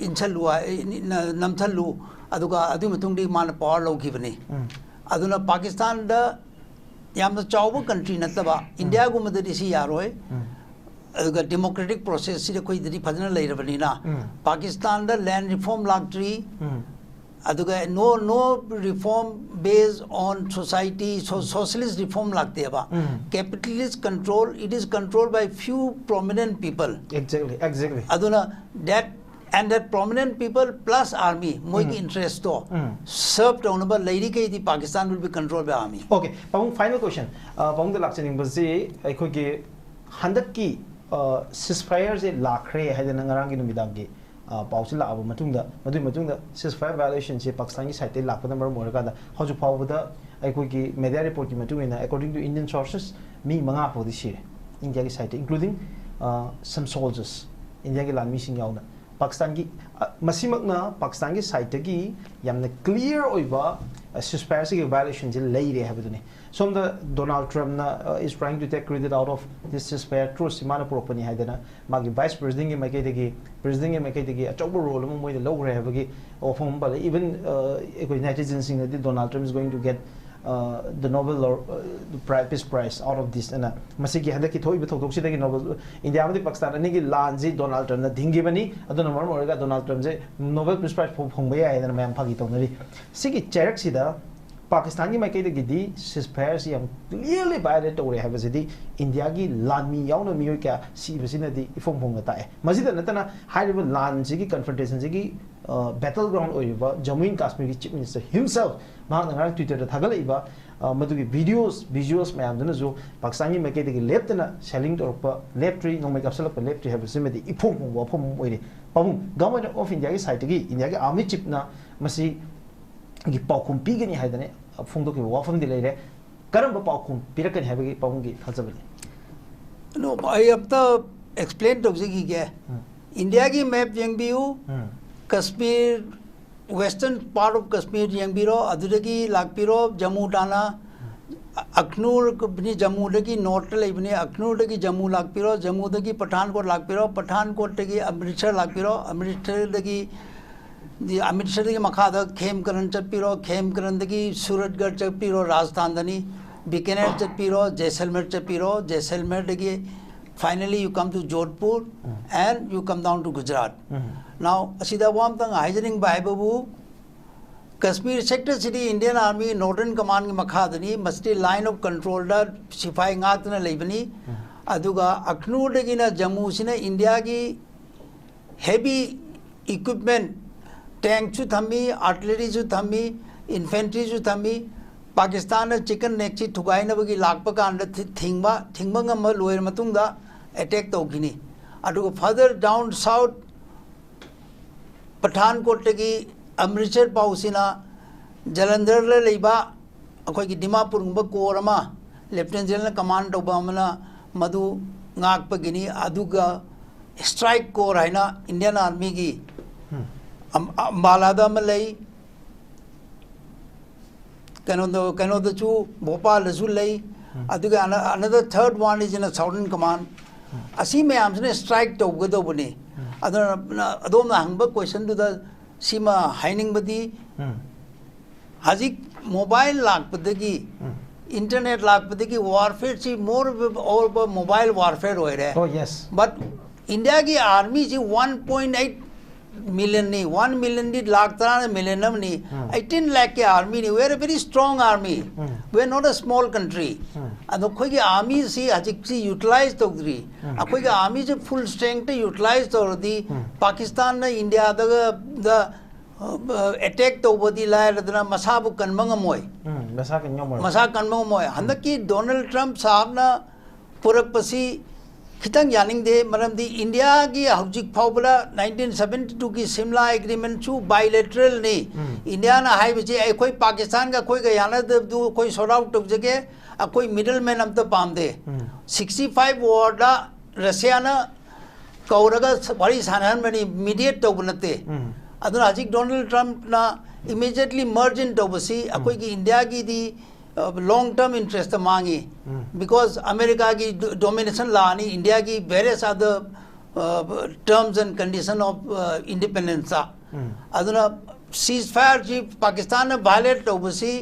इंचलु नमथलु अदुगा अदु मतुंगदी मान पावर लौखिबनी अदुना पाकिस्तान द यामना चावबो कंट्री नतबा इंडिया गुमददी सी यारोय अदुगा डेमोक्रेटिक प्रोसेस सी कोई दरी फजना लेरबनीना पाकिस्तान द लैंड रिफॉर्म लाक्ट्री अदुगा no reform based on society socialist reform लागते बा capitalist control it is controlled by few prominent people exactly अदुना that and that prominent people plus army moi ki interest to serve to number lady ke di Pakistan will be controlled by army. Okay, pang final question pang the lakchaning basi akhoi ge handak ki ceasefire je lakhre haidana ngarang gi numidang gi pausi la abu matungda ceasefire violation je Pakistan ki side te lakpada mar morga da hoju pawda akhoi gi media report ki matungina according to Indian sources mi manga podi shire India ki side including some soldiers India ki lan mi sing yauna Pakistan ki masimagna Pakistan ki side ki yamna clear oiba ceasefire ki violation je lei re habuduni so the Donald Trump na is trying to take credit out of this ceasefire through simana propani haidana magi vice president ki makai degi achobo role mo moi de low re habagi ofum bale even netizens sing that Donald Trump is going to get the Nobel or the Peace Prize out of this and masiki handa ki thoi bithok si dagi Nobel India ma Pakistan ani ki lan ji Donald Trump na dingi bani aduna mar morga Donald Trump je Nobel Peace Prize phongba ya na mayam phagi tonari sigi cherak sida Pakistan ki makai dagi di ceasefire si am clearly violate ore have di India ki lan mi yauna mi ka si besina di ifong phongga ta masida natana high level lan ji ki confrontation ji ki battleground oiba Jammu and Kashmir ki chief minister himself mahang ngar Twitter da thagal iba madu ki visuals mayam dana jo Pakistan ki makai dagi left na selling to left tree no make up self left tree have simedi ifong phongwa phom oire pam government of India ki side ki India ki army chief na masi gi paukum pigani haidane phongdo ki wafam di leire karam ba paukum pirakani habagi paum gi thajabani no I have to explain to ji ki India ki map jeng biu Kashmir western part of Kashmir jeng biro adudagi lakpiro Jammu tana Akhnur bni Jammu dagi north leibne Akhnur dagi Jammu lakpiro Jammu dagi Pathankot lakpiro Pathankot dagi Amritsar lakpiro Amritsar dagi the Amritsar dagi makhada Khemkaran chapiro Khemkaran dagi Suratgarh chapiro Rajasthan dani Bikaner chapiro Jaisalmer dagi finally you come to Jodhpur and you come down to Gujarat. Now asida wam tang hijaring by babu Kashmir sector city Indian Army Northern Command ki makhadani must line of control da sifai ngatna leibani aduga Akhnur dagina Jammu sina India ki heavy equipment tank chu thammi artillery chu thammi infantry chu thammi Pakistan na chicken neck chi thugai na bagi lakpa kan thingba ngam loyer matungda attack tawkini aduga further down south Pathankot ki Amritsar pausina Jalandhar le leiba akoi ki Dimapur ngba korama lieutenant general command obamana madu ngak pagini aduga strike corps haina Indian Army ki Ambalada malai kano chu Bhopal Rasul lay aduga another third one is in a southern command asi me amsne strike to gado bune adom na hangba question to the sima haining badi hazik mobile lag padagi internet lag padagi warfare chi more over mobile warfare hoye rahe oh yes but India ki army ji 1.8 million ni 1 million ni lakh tarana millennium ni 18 lakh ke army ni we are a very strong army we are not a small country and khoi ki army si ajik si utilized to gri khoi ki army je full strength utilized to di Pakistan na India the attack to bodi la radna masabu kanmang moy masa kanmang moy handaki Donald Trump sahab na purak pasi खितंग Yaning दे मरम दी India की हौजिक फाउबला 1972 की सिमला agreement चु bilateral ने India ना high बजे कोई पाकिस्तान का कोई गयाना दु कोई सॉर्ट आउट टक जगे अकोई मिडलमैन अमत पामदे 65 वॉर्डा रशिया ना कौरगा बड़ी सानहन बनी मीडिएट तो बनते अदुना हजिक डोनाल्ड ट्रम्प ना immediately merge in tobasi अकोई की इंडिया की दी long term interest मांगी because America की domination लानी इंडिया की various other terms and condition of independence अदुना ceasefire जी पाकिस्तान ने violate tobasi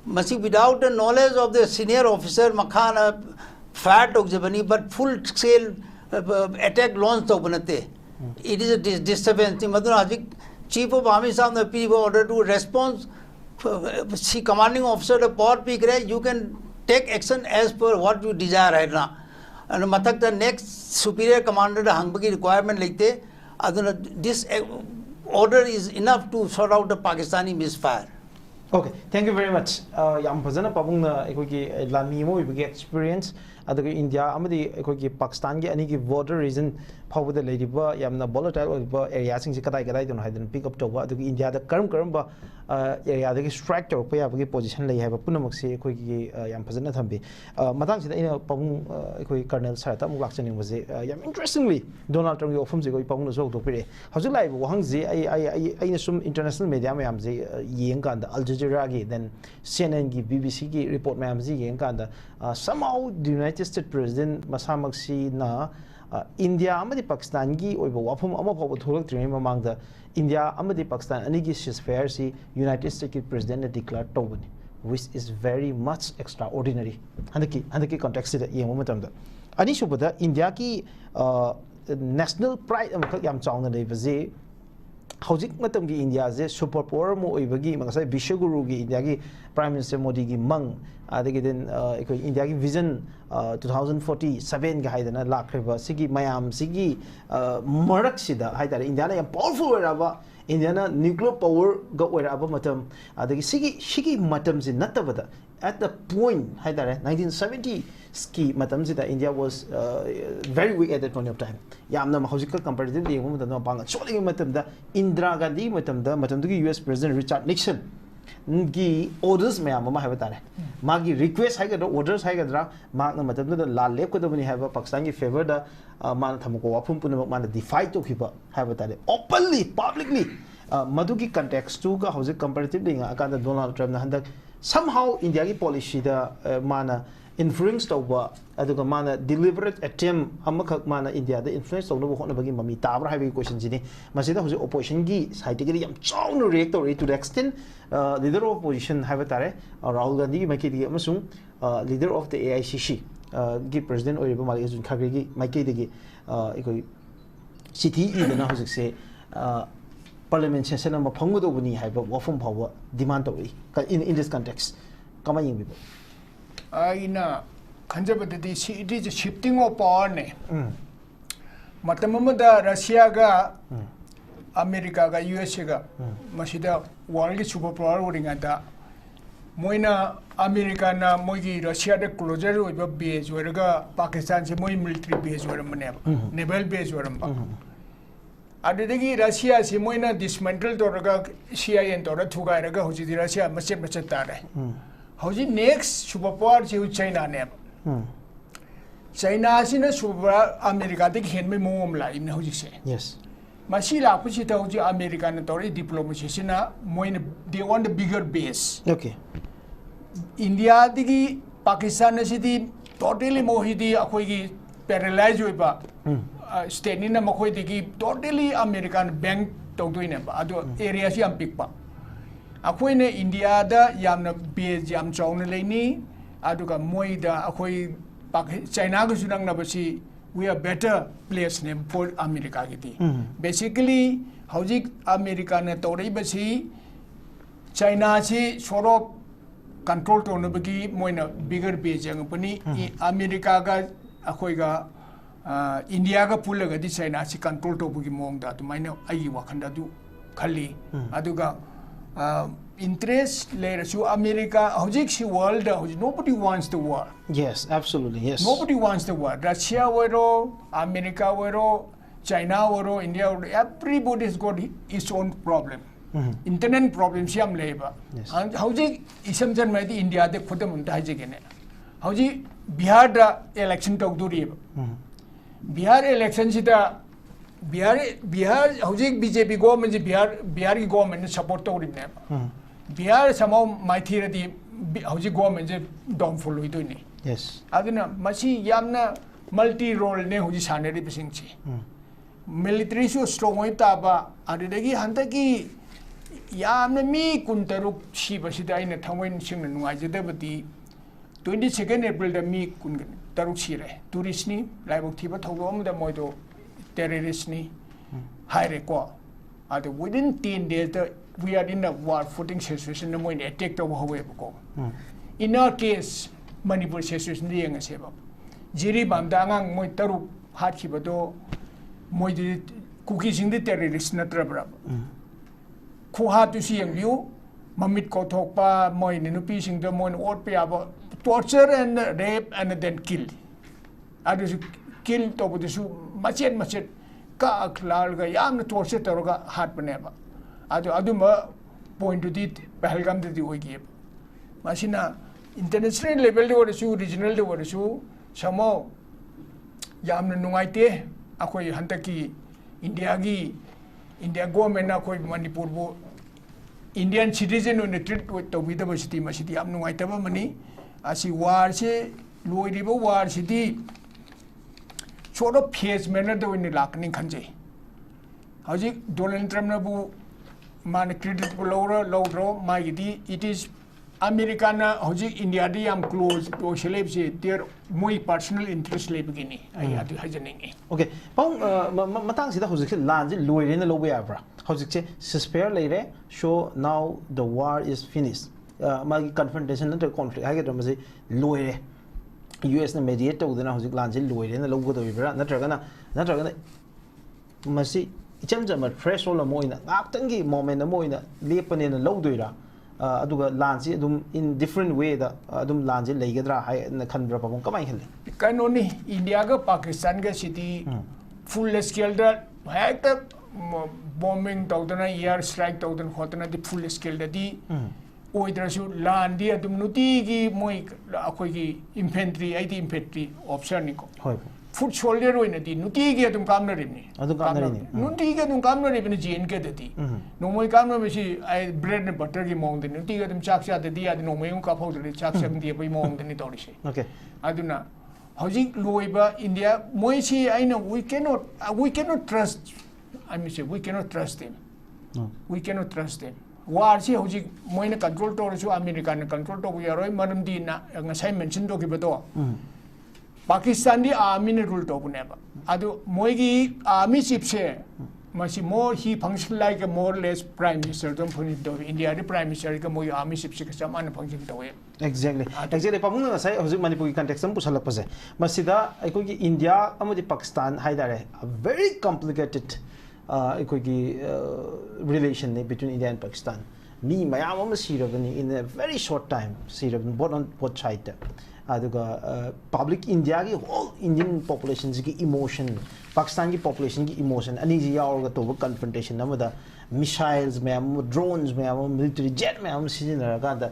Masih without the knowledge of the senior officer makhana flat हो जबनी but full scale attack launch तो बनते it is a disturbance मतलब आज Chief of Army साहब ने P order to response see commanding officer the power peak रहे you can take action as per what you desire है ना and मतलब the next superior commander the hung requirement लिखते अदुना this order is enough to sort out the Pakistani misfire. Okay, thank you very much. Yam fazana pabung na ekoki lami mo ibigi experience adagi India amadi ekoki Pakistan gi ani gi border region phawda leidiba yamna volatile oiba area sing si kadai kadai don haiden pick up toba adagi India da karam ba area da strike tor pa yabagi position lei haiba punamak si ekoki yam fazana thambi matang sida ina pabung ekoki Colonel Sarata mu lakchani waje yam interestingly Donald Trump gi ofum ji go pabung so to pire hauju lai wang ji ai sum international media mayam ji yeng kan da Al Jazeera gi then CNN gi BBC gi report mayam ji yeng kan da somehow the United States President masamak si na India amadi Pakistan gi oiba wafum ama phaw thulak tri mamang da India amadi Pakistan ani gi ceasefire si United States President declare tobani which is very much extraordinary handaki context da yeng matam da ani subada India ki national pride am yam chawna lei baje hojik matam gi India je super power mo oibagi mangasai Vishwaguru gi India gi Prime Minister Modi gi mang adagi den India gi vision 2047 ga haidana lakhriba sigi mayam sigi marak sida haidara India na yam powerful raba India na nuclear power ga oiraba matam adagi sigi matam ji natabada at the point haidara 1970 ski matam sida India was very weak at that point of time yamna hojika comparatively yengum da na panga choli matam da Indira Gandhi matam da US President Richard Nixon gi orders mayam ma haiba tare magi request haiga orders haiga dra magna matam da la lep ko da bani haiba Pakistan gi favor da man thamko wafum pun man defy to khiba haiba tare openly publicly madugi context to ga hojik comparatively nga aka da Donald Trump na handak somehow India gi policy da mana influence tawba aduga mana deliberate attempt amakak mana India da influence tawna bo hona bagi mami tabra haibi question jini masida hoje opposition gi side gi yam chawna react to the extent leader of opposition haiba tare Rahul Gandhi maiki di amasung leader of the AICC gi president oiba mali jun khagri gi maiki di ikoi city idana hoje se parliament session ma phangu do buni haiba wafum phawa demand to in this context kama ying bibo aina kanjabadadi it is a shifting of power ne matamamada Russia ga America ga USA ga masida world gi super power oringa da moina America na moigi Russia da closer oiba base weraga Pakistan se moi military base weramne naval base weramba adidagi Russia se moina dismantle toraga CIN tora thuga raga hoji Russia machet tare hoji next super power je China ne China sina super America de hen me mom la imne hoji se yes masi la puchi ta hoji America na tori diplomacy sina moin they want a bigger base okay India digi Pakistan na sidi totally mohidi akoi gi paralyzed hoiba state ni na makoi digi totally American bank tawdoine ba ado area si am pikpa akoi ne India da yamna base yam chawna leini aduga moi da akoi China ga sunang na basi we are better place name for America giti basically hojik America na tawrei basi China si soro control to no bagi moina bigger base yang pani America ga akoi ga India ga pulaga di China si control to bagi mong da to maina ai wakhanda du khali aduga interest later so America hojik si world nobody wants the war yes absolutely yes nobody wants the war Russia wero America wero China wero India wero everybody's got its own problem internet problem siam leba hojik isam jan mai India de khudam unta hajigene हौजी Bihar दा election तौदुरी Bihar election सिदा Bihar हौजी BJP government जी बिहार की government support तौरिने Bihar समाव माइथीरदी हौजी government जे downfall होइदोइने yes अदुना मसी यामना multi role ने हौजी सानेरी बिसिंगची military सु strong होई ताबा अदुदगी हंतकी यामना मी कुंतरुक सिबसिदा आइना थंगोइन सिंगना नुगाइजदबदी 22 April दा मी कुन तरुक सिरे टूरिस्ट नि लाइबक थिबा थौदो अमदा मोइदो टेररिस्ट नि हाइरे को अदु विदिन 10 days दा we are in a war footing situation na moin attack to howe ko in our case manipur situation ni nga seba jiri bam da ngang moi taru hat khiba do moi di kuki sing di terrorist na trabra khu ha tu si yang view mamit ko thok pa moi ni nu pi sing do moi ot pe aba torture and rape and then kill adu kill to bu su machet ka aklar ga yam na torture to ga hat bane ba adu ma point to dit Pahalgam de hoigi masina international level de warasu regional de warasu samo yamna nungaite akoi hantaki India government na koi Manipur bo Indian citizen on the treat with to with the city masiti am nungaite ba mani asi war se loiribo war city sort of phase manner de win lakning khanje haji Donald Trump na bu man credit low magidi it is Americana hoji India di am close to celeb se their moi personal interest le begini ai adu hajaning okay pong matang sida hoji lan ji loire na lobe abra hoji che ceasefire leire so now the war is finished magi confrontation na conflict ha ge maji loire US na mediate to dena hoji lan ji loire na logo do bra natraga masi icham jam fresh roll moina ngaktangi moment moina lepane na lowdoira aduga lanji adum in different way da adum lanji leigadra hai na khanbra pabong kamai khale kanoni India ga Pakistan ga city full scale da hekta bombing tawdana air strike tawdana hotana di full scale da di oidrasu landi adum nuti gi moi akoi gi infantry id infantry officer ni ko hoi foot soldier hoina di nuti gi adum kamna rimni nuti gi adum kamna rimni jn ke dati no moi kamna besi ai bread and butter gi mong de nuti gi adum chak cha de di adi no moi ka phau de chak chak di bai mong de ni tori se okay aduna hojik loiba India moi si aina we cannot trust I mean say we cannot trust them we cannot trust them war si hojik moi na control to su America na control to ya roi manam di na ngasai mention do gi beto Pakistan di army ne rule to buneba adu moi gi army chief se masi more he function like a more or less prime minister don't put it India the prime minister ka moi army chief se ka man function to exactly pamung na sai hojik manipur gi context am pusalak pase masida ai gi India amodi Pakistan haidare a very complicated ai gi relation between India and Pakistan mi mayam am sirabani in a very short time sirabani both side aduga public India ki whole Indian population ki emotion Pakistan ki population ki emotion ani ji yaurga to confrontation namada missiles mayam drones mayam military jet mayam sizinaraga da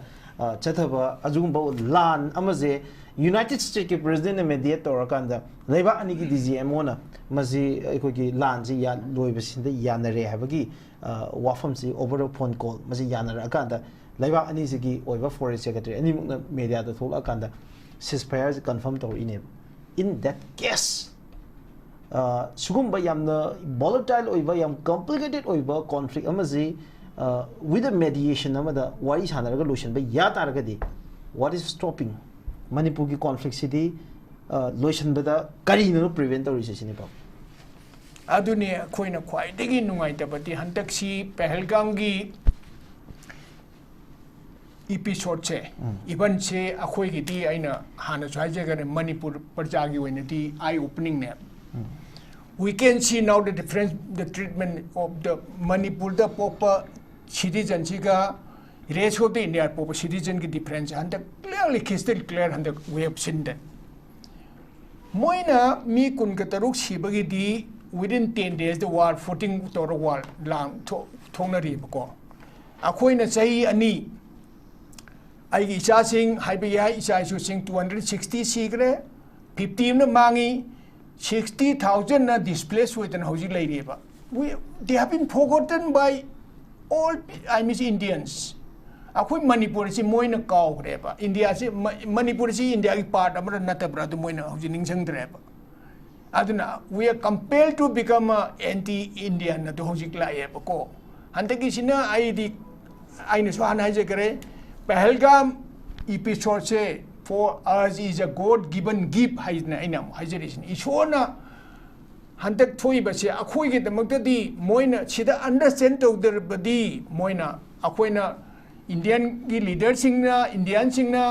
chathaba ajumba lan amaze United States ki president mediate torakanda leiba ani ki DGM ona mazi ko ki lan ji ya loibasin da yanare habagi wafam si over the phone call mazi yanara akanda leiba ani si ki oiba foreign secretary ani mukna media da thola akanda ceasefire is confirmed or in that case sugumba yamna volatile oiba yam complicated oiba conflict amazi with a mediation amada wari sanaraga solution ba ya taragadi what is stopping Manipur ki conflict city solution bada kari no prevent or recession ba aduni khoina khwai degi nungai tabati hantaksi Pahalgam gi episode se even se akhoi gi di aina hana chai jaga Manipur parja gi wena di eye opening ne we can see now the difference the treatment of the Manipur the proper citizen chiga race of the India proper citizen ki difference and clearly crystal clear and we have seen that moina mi kun ka taruk sibagi di within 10 days the war footing to the war lang thongna ri ko akhoi na sahi ani ai gi cha sing hai bi ya cha su sing 260 sigre 50 na mangi 60,000 na displaced with an housing lady ba they have been forgotten by all I mean Indians akoi manipur si moina kaw re ba India si manipur si India ki part amara natabra du moina housing ning sang dre ba aduna we are compelled to become anti Indian na to housing la ye ba ko hantaki sina ai di ai ne so anai je kare Pahalgam episode se for us is a God given gift haina ainam haijeris ishona hantak thoi ba se akhoi ge damak di moina sida understand to der badi moina akoina Indian gi leader singna Indian singna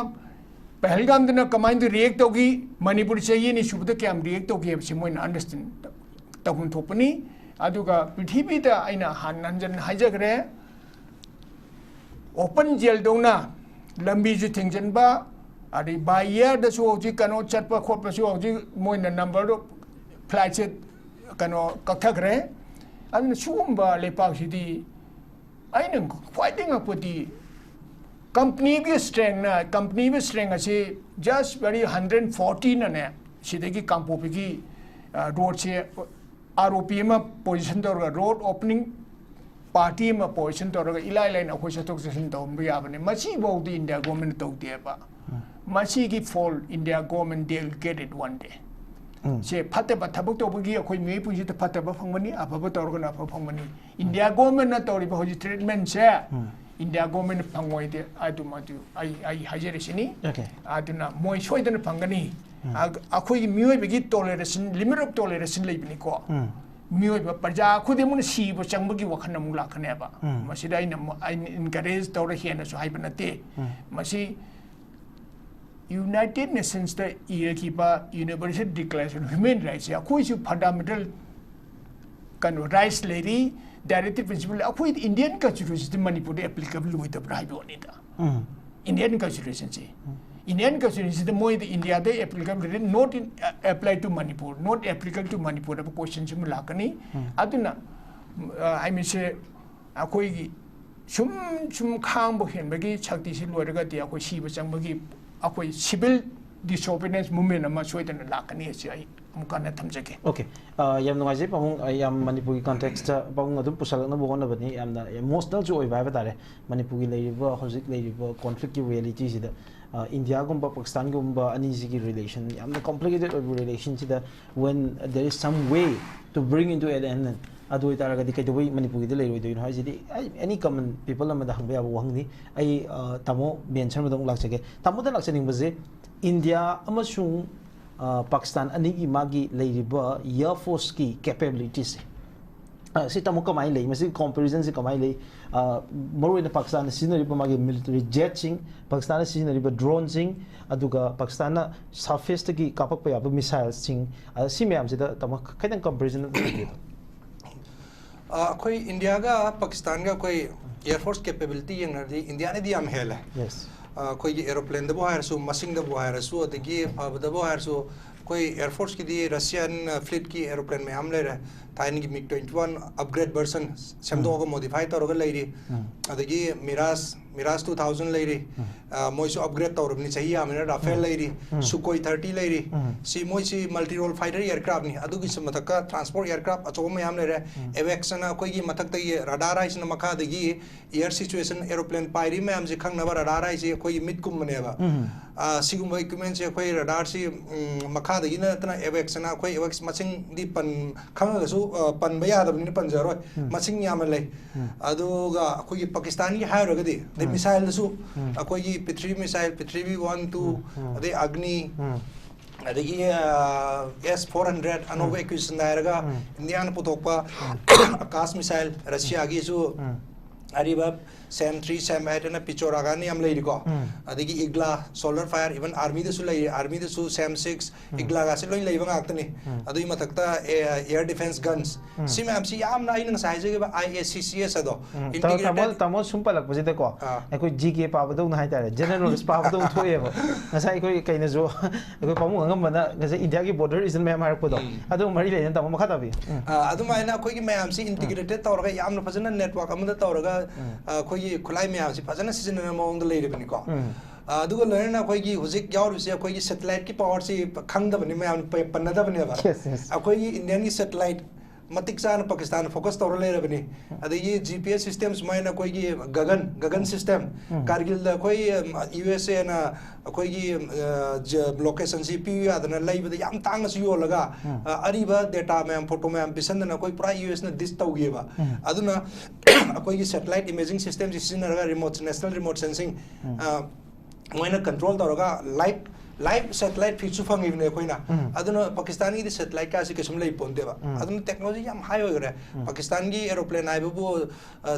Pahalgam dana command react togi Manipur se ye ni subda kam react togi se moina understand tahun thopani aduga prithibi da aina hananjan haijagre open jail dona lambi ju thingjan ba adi by year da so ji kano chat pa khop pa so ji moina number do flight set kano kakthagre an sumba le pa sidi aina fighting up with the company bi strength ase just very 114 ane sidagi kampopi ki road se ROP ma position dor road opening party ma position to raga ilai line akoi satok session to mbiya bane machi bo the India government to de ba machi ki fall India government they'll get it one day se phatte ba thabuk to bugi akoi me pu ji ta phatte ba phangmani ababa to raga na phangmani India government na to ri ba hoji treatment se India government phangoi de adu ma du ai hajere sini aduna moi soidana phangani akoi ki mioi bigi toleration limit of toleration leibini ko mioi ba parja khudi mun si bo changbagi wakhan mu lakhane ba masida ina encourage tawra hena so haibana te masi United Nations the Irakiba Universal Declaration of Human Rights akoi su fundamental kan rights lady directive principle akoi Indian constitution Manipur applicable with the bribe on it Indian constitution Indian constitution the more the India they applicable not applied to Manipur not applicable to Manipur of question sim lakani aduna I mean say akoi sum khang bo hen bagi chakti si loiraga ti akoi si ba chang bagi akoi civil disobedience movement ama soidana lakani ase ai amukana thamjage okay yam ngai pamung yam Manipur ki context pamung adu pusal na bogona bani yam emotional jo oi ba tare Manipur ki leiba hojik leiba conflict ki reality sida India gumba Pakistan gumba ani sigi relation yamna complicated relation sida when there is some way to bring into an end adu itaraga di kai doi Manipur ki lei roi do ha jidi any common people amada hangba abu hangni ai tamo mention madong lakchage tamo da lakchaning baje India amasung Pakistan ani gi magi leiriba Airforce ki capabilities si tamo kamai lei masi comparison si kamai lei more in Pakistan scenery magi military jetsing Pakistan scenery drones sing aduga Pakistan surface ki kapak pa yaba missiles sing si myam si da tamo kaitang comparison koi India ga Pakistan ga koi Air Force capability yang nadi India ne diam hela yes koi aeroplane da bo hair su masing da bo hair su adigi da bo hair su koi Air Force ki di Russian fleet ki aeroplane me ham le ra thain ki MiG-21 upgrade version semdo ga modify tor ga leiri adigi MIRAJ 2000 leiri moi su upgrade tor ni chahi amena Rafale leiri Sukhoi 30 leiri si moi si multi role fighter aircraft ni adugi samataka transport aircraft acho me ham le ra AWACS na koi gi mathak ta radar is na makha digi air situation aeroplane pairi me am je khang na radar is koi mid kum ne ba sigum equipment se koi radar si makha digi na tana AWACS na koi AWACS maching di pan khang ga su pan ba ya da ni pan jaroi maching yam le aduga koi Pakistan gi hair ga di the missile su koi gi P3 missile P3 1 2 the Agni adagi S400 anova acquisition dairaga Indian putokpa Akash missile Russia gi su ariba SAM 3 SAM 8 na pichora ga ni am lei ko adagi igla solar fire even army de su lei army de su SAM 6 igla ga se loi lei bang aktani adui matakta air defense guns sim am si am na ina sai je ba IACCS ado integrated tamo sumpalak bajide ko ekoi GK pa badong na haitare general pa badong thoye ba ngasai koi kaina jo ekoi pamu ngam bana ngasai India ki border is me mar ko do adu mari le tamo makha tabi adu mai na koi ki me am si integrated tawra ga yam na phajana network amada tawra ga ꯑꯩꯈꯣꯏꯒꯤ ꯈꯨꯠꯂꯥꯏ ꯃꯌꯥꯝꯁꯤ ꯐꯖꯅ ꯁꯤꯖꯤꯟꯅꯅ ꯃꯑꯣꯡꯗ ꯂꯩꯔꯤꯕꯅꯤꯀꯣ ꯑꯗꯨꯒ ꯂꯣꯏꯅꯅ ꯑꯩꯈꯣꯏꯒꯤ ꯍꯧꯖꯤꯛ ꯌꯥꯎꯔꯤꯕꯁꯤ ꯑꯩꯈꯣꯏꯒꯤ ꯁꯦꯇꯦꯂꯥꯏꯠꯀꯤ ꯄꯥꯋꯔꯁꯤ ꯈꯪꯗꯕꯅꯤ ꯃꯌꯥꯝ ꯄꯟꯅꯗꯕꯅꯦꯕ ꯑꯩꯈꯣꯏꯒꯤ ꯏꯟꯗꯤꯌꯟꯒꯤ satellite matik sana Pakistan focus tawra lay rabani adigi GPS systems maina koi gi gagan system Kargil da koi USA na koi gi location CPU adana lay bada yam tang su yo laga ariba data ma'am photo ma'am bisan na koi pura US na dis taw gi ba aduna koi gi satellite imaging systems isina raga remote national remote sensing maina control tawra live satellite feature fang even koina aduna Pakistani di satellite ka sikasum lay ponde ba aduna technology yam high ogre Pakistan gi aeroplane ai bu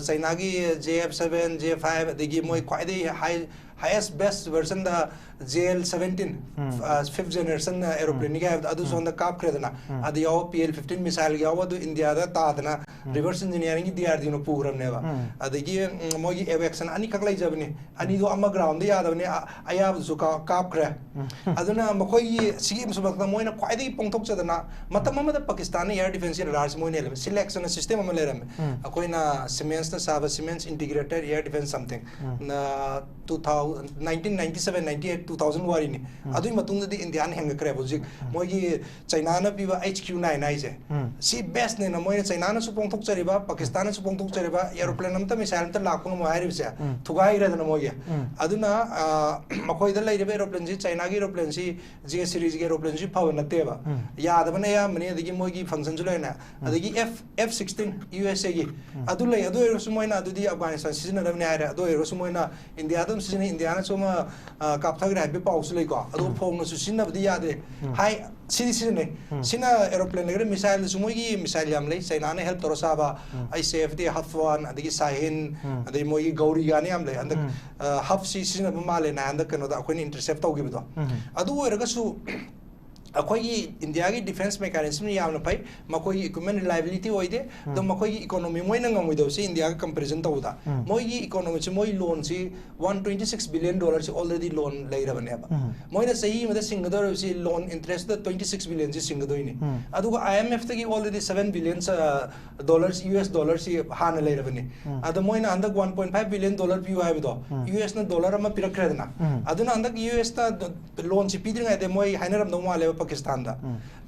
China gi JF7 J5 degi moi quite highest best version the JL17 fifth generation aeroplane ga adu son the cap kredana adu yaw PL15 missile yaw adu India da ta dana reverse engineering gi DRD no program ne ba adigi moi gi aviation ani kaklai jabni ani do ama ground ya da ne ayab su cap kre aduna makoi sigi musubak moina quite pongthok chadana matam ma da Pakistani air defense radars moine selection system ma leram akoina Siemens na saba Siemens integrated air defense something na 1997 98 2000 wari ni adui matung di Indian hang kre bojik moi gi China na piwa HQ9 ai je si best ne na moi China na supong thok chariba Pakistan na supong thok chariba aeroplane am ta missile ta lakung mo ai ribse thugai re na moi gi aduna makoi da lai re aeroplane ji China gi aeroplane si J series gi aeroplane si phaw na te ba ya da bana ya mani adigi moi gi function ju lai na adigi F16 USA gi adu lai adu ero su moi na adu di Afghanistan season na ne ai re adu ero su moi na India dum season India na soma kapthag ra be paus lai ko adu phong na su sin na di ya de hai si ne sina aeroplane le missile su moi gi missile yam lai China na help torosa ba ICFD Hafwan adigi Sahin adigi moi gi Gauri ga ne am lai and Haf si na ba male na and kano da akhoi intercept taw gi do adu eraga su akhoi India gi defense mechanism ni yam na pai makoi equipment reliability oide do makoi economy moi na ngoi do si India ga comparison taw da moi gi economy chi moi loan si $126 billion si already loan lai ra bane ba moi na sahi ma da singador si loan interest da 26 billion si singadoi ni adu ga IMF ta gi already 7 billion dollars US dollars si hana lai ra bane adu moi na andak 1.5 billion dollar pi wa do US na dollar ma pirak khre na adu na andak US ta loan si pidring ai de moi haineram do ma le Pakistan da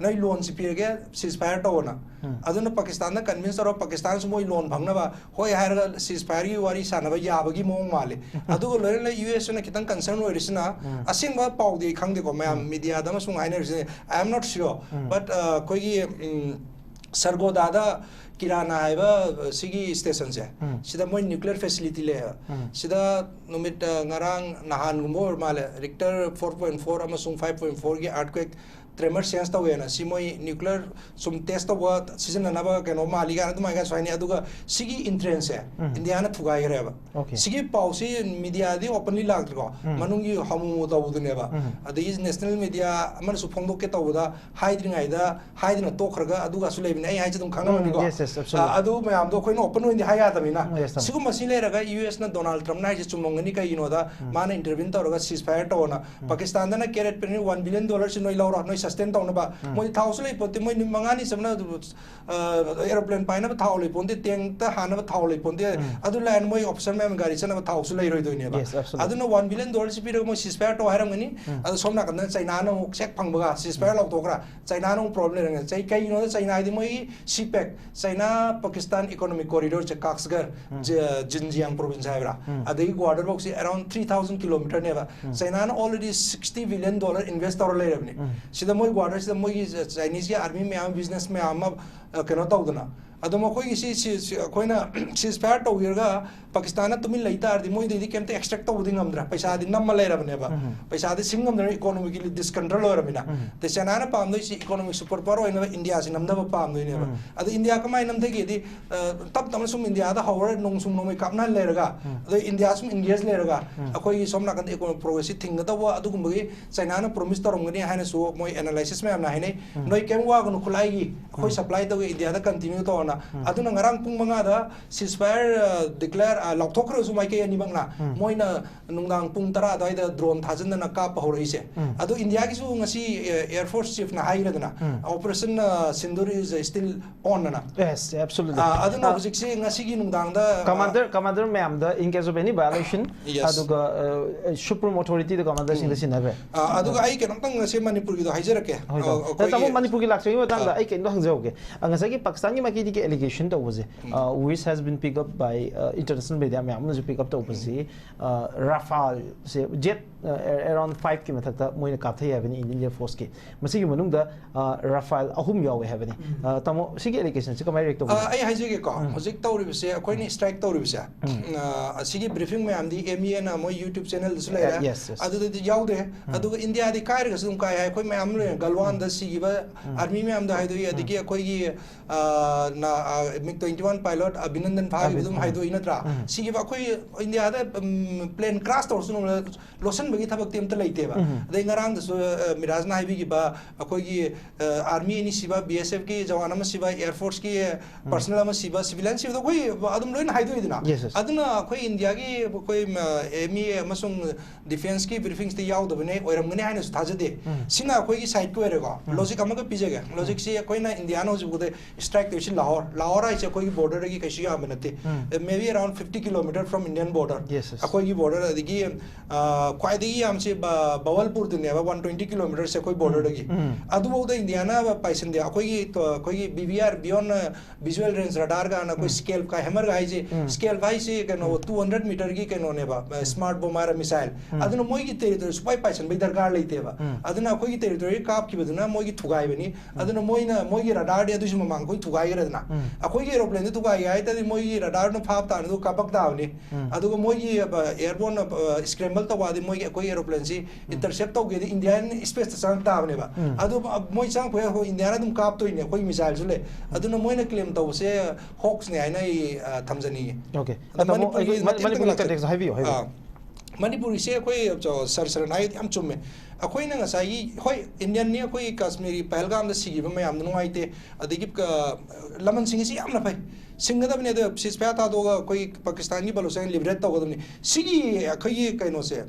noi loan si pirge ceasefire to na aduna Pakistan da convince ro Pakistan su moi loan bhangna ba hoi har ceasefire gi wari sana ba ya ba gi mong male adu lore le US na kitang concern oi risna asing ba pau de khang de ko ma media da ma sung ainer I am not sure but koi gi sargo dada kirana haiba sigi station se sida moi nuclear facility le sida numit ngarang nahan gumor male Richter 4.4 amasung 5.4 gi earthquake tremor sense tawe na si moi nuclear sum test tawa season na ba keno mali ga na ga soini aduga sigi entrance India na thugai reba sigi pausi media di openly lag ko manungi hamu tawu ne ba adi national media aman su phongdo ke tawu da haidring aida haidna to kharga aduga su lebin ai hai chum khangna ni ko adu me am do khoino open oi hai ya tamina sigu masi le raga US na Donald Trump na ji chumong ni kai no da mana intervene to raga ceasefire to na Pakistan da na carrot pen $1 billion si noi law noi sustain to na ba moi thausu le pote moi mangani samna aeroplane paina ba thau le ponde teng ta hana ba thau le ponde adu land moi option me gari chana ba thausu le roi doine ba adu no $1 billion si pi mo ceasefire to haram ngani adu somna kan China no check phang ba ceasefire law to kra China no problem rang chai kai no China di moi CPEC China Pakistan economic corridor che Kaksgar Xinjiang province hai bra adai border box around 3000 km ne ba China no already $60 billion invest or le rabni sida moi border sida moi Chinese army me am business me am keno tawdana aduma koi si koina ceasefire to wirga Pakistan tumin laita ardi moi dedi kemte extract to uding amdra paisa di nam malai rabne ba paisa di singam dra economically discontrol or mina te China pam doi si economic super power ina India sin namda ba pam doi ne ba adu India ka mai nam de ge di tab tam sum India da hawar nong sum nomai kapna le raga adu India sum engage le raga akoi somna kan economic progress thing da wa adu gum gi China na promise to ngani haina so moi analysis me am na haine noi kem wa gun khulai gi koi supply to India da continue to ꯇꯧꯅ ꯑꯗꯨꯅ ꯉꯔꯥꯡ ꯄꯨꯡ 5ꯗ ceasefire declare ꯂꯥꯎꯊꯣꯛꯈ꯭ꯔꯁꯨ ꯃꯥꯏꯀꯩ ꯑꯅꯤꯃꯛꯅ ꯃꯣꯏꯅ ꯅꯨꯡꯗꯥꯡ ꯄꯨꯡ 10 ꯑꯗꯨꯋꯥꯏꯗ ꯗ꯭ꯔꯣꯟ ꯊꯥꯖꯤꯟꯗꯅ ꯀꯥꯞꯄ ꯍꯧꯔꯛꯏꯁꯦ ꯑꯗꯣ ꯏꯟꯗꯤꯌꯥꯒꯤꯁꯨ ꯉꯁꯤ Airforce chiefna ꯍꯥꯏꯔꯗꯅ operation Sindoor is still on na. Yes, absolutely. Aduna hojikse ngasigi nungdangda commander ma'am the in case of any violation aduga supreme authority the commander sing the sinabe aduga ai kenamtang ngase manipur gi do haijarake tamo manipur gi laksai matang ai ken do hangjoge ngasagi pakistan gi maki di allegation to was which has been picked up by international media ma'am no pick up to was Rafale se jet around 5 ki mathakta moina kapthai have in Indian force ki masigi manungda Rafale ahum yawe have ni tamo sigi allegation se kamai recto ai haijege ko hojik tawribse akoi ni strike tawribse asigi briefing me amdi MEN na mo YouTube channel su leira adu de yaude adu India di kair ga sum kai hai koi me amle galwan da sigi ba army me amda haido adigi akoi gi na MiG-21 pilot Abhinandan Phagi bidum haido inatra sigi ba koi India da plane crash tor su losan bagi thabak tem ta leite ba de ngarang da MIRAJ na haibi gi ba akoi gi army ni siba BSF ki jawan ma siba Air Force ki personal ma siba civilian siba koi adum loin haido idina aduna koi India gi koi ME amasung defense ki briefings ti yaw dabne oiram ngani haina thajade sina koi gi side ko erego logic amaga pijega logic si koi na India no jibude strike to Lahore ai koi gi border gi kaisi ya manate maybe around 50 km from Indian border akoi gi border adigi kwai digi am se Bawalpur dine 120 km se koi border gi adu boda India na paisen de akoi gi BVR beyond visual range radar ga na koi scale ka hammer ga ai scale vai se kano 200 meter gi kano ne ba smart bomber missile aduna moi gi territory spy paisen bai darkar leite ba aduna koi gi territory kap ki baduna moi gi thugai bani aduna moi gi radar de adu mamang koi thugai ga na akoi gi aeroplane de thugai ai ta moi gi radar no phap ta no kapak da ni adu moi gi airborne scramble ta wa de moi gi koi aeroplane si intercept to ge Indian space ta sang ta ne ba adu moi sang ko India na dum kap to ni koi missile su le aduna moi na claim to se hawks ne ai na thamjani okay manipur context haibi manipur se koi sar nai am chumme akoi na ngasai hoi Indian ni koi Kashmiri Pahalgam da sigi ba mayam nu aite adigi laman sing si am na pai singadab ne de ceasefire ta do koi Pakistan gi Baluchistan liberate to godam ni sigi akoi kaino se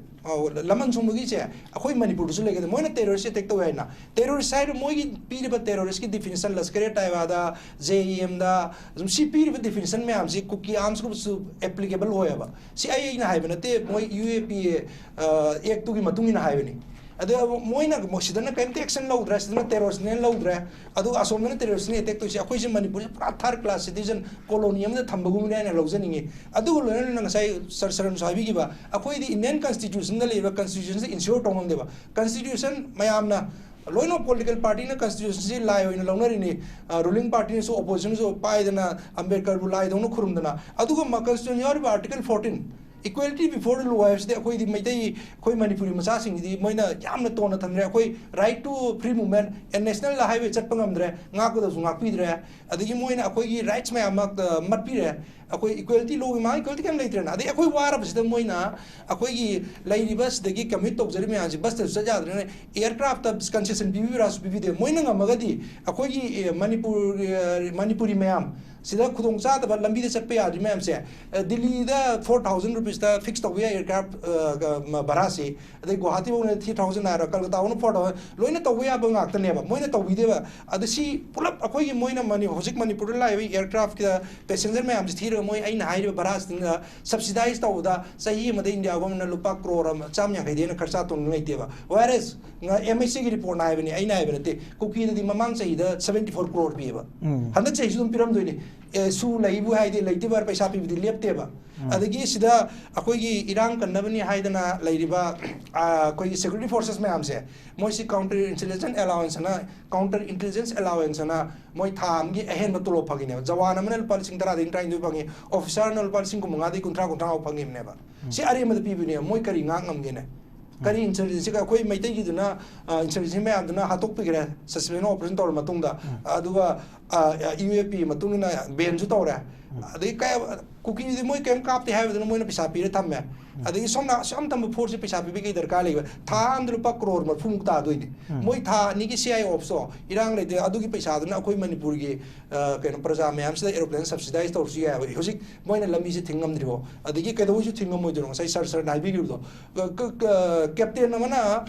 laman sung gi se akoi manipur su lege moina terrorist attack to hai na terrorist side moi gi piri ba terrorist ki definition laskar taiwa da JEM da zum si piri ba definition me am si cookie arms ko su applicable hoya ba si ai na hai ba na te moi UAP ek tu gi matung ina hai ba ni adu moina mosidana kaimte action laudra sidana terrorist ne laudra adu asomna terrorist ne attack to si akoi je manipur pura third class citizen colonium da thambagum ne na laujani adu loina na sai sarsaram sabi gi ba akoi di Indian constitution da leba constitution se ensure tongam deba constitution mayamna loino political party na constitution si lai oina launari ni ruling party so opposition so paidana Ambedkar bu lai donu khurumdana adu ga constitution yar article 14 equality before the law is there koi di mai dai koi manipuri macha sing di moina yamna tona thamre koi right to free movement and national highway chat pangam dre nga ko da nga pi dre adigi moina koi gi rights ma amak mat pi re akoi equality law ma equality kam leitre na adi akoi wara bas da moina akoi gi lai bus dagi commit to jari me aji bus ta sa ja dre aircraft concession bibi ras bibi de moina nga magadi akoi gi manipuri mayam sida khudong cha da lambi de chatpe ya ma'am se Delhi da 4000 rupees da fixed away aircraft barasi ade Guwahati one 3000 naira Kolkata one 4000 loina to ya ba ngak ta ne ba moina to wi de ba ade si pulap akoi gi moina mani hojik manipur la aircraft ki passenger ma'am ji thira moi aina hai baras ting subsidize to da sahi ma de India government lupa crore cham ya de na kharcha to ngai te ba whereas MIC gi report na hai ni aina hai ba te kuki de mamang sahi da 74 crore pi ba handa sahi sum piram do ni su laibu hai de laiti bar paisa pi di lepte ba adagi sida akoi gi irang kannabani haidana lairiba akoi gi security forces me amse moi si counter intelligence allowance na counter intelligence allowance na moi tham gi ahen matulo phagine jawan amanal palsing tara din train du pangi officer nal palsing ko manga di kuntra phangi ne ba si ari ma pi bi ne moi kari ngang ngam ge ne kari intelligence ka koi maitai gi duna intelligence me amduna hatok pi gre suspend operation tor matungda aduga UAP matungina ben ju tawra adai kay cooking di moi kem kap ti have moi na pisa pire thamme adai somna sam tam force pisa pi ki darkar le tha am rupa crore mar phung ta doi ni moi tha ni ki CI opso irang le de adu ki pisa na akoi manipur gi ken praja me am se aeroplane subsidize tor si ya hosik moi na lami se thingam dribo adai ki kedo ju thingam moi dong sai sar nai bi gi do captain na mana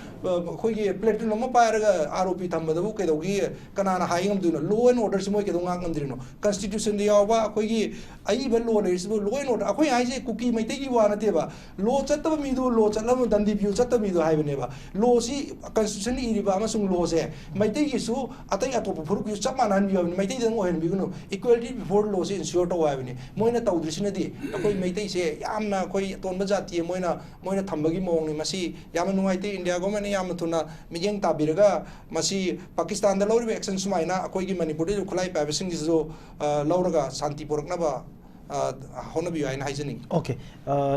khoi gi platoon ma pa ra ROP thamba da bu kedo gi kana na haingam du law and order se moi kedo ngam ngam drino constitution de yawa khoi gi ai ba law le law and order akoi ai se cookie mai te gi wa na te ba law chat ba mi du law chat lam dan di view chat mi du hai ba ne ba law si constitution iri ba ma sung law se mai te gi su atai atop phuru gi chap manan bi mai te dang ohen bi no equality before law se ensure to wa ni moi na taw drisina di akoi mai te se yam na khoi ton ba jati moi na thamba gi mong ni masi yam nungai te india government yam thuna mijeng ta biraga masi pakistan da lawri action sumai na akoi gi manipur de khulai pa ba sing ji zo lawraga shanti porak na ba honabi aina haijani okay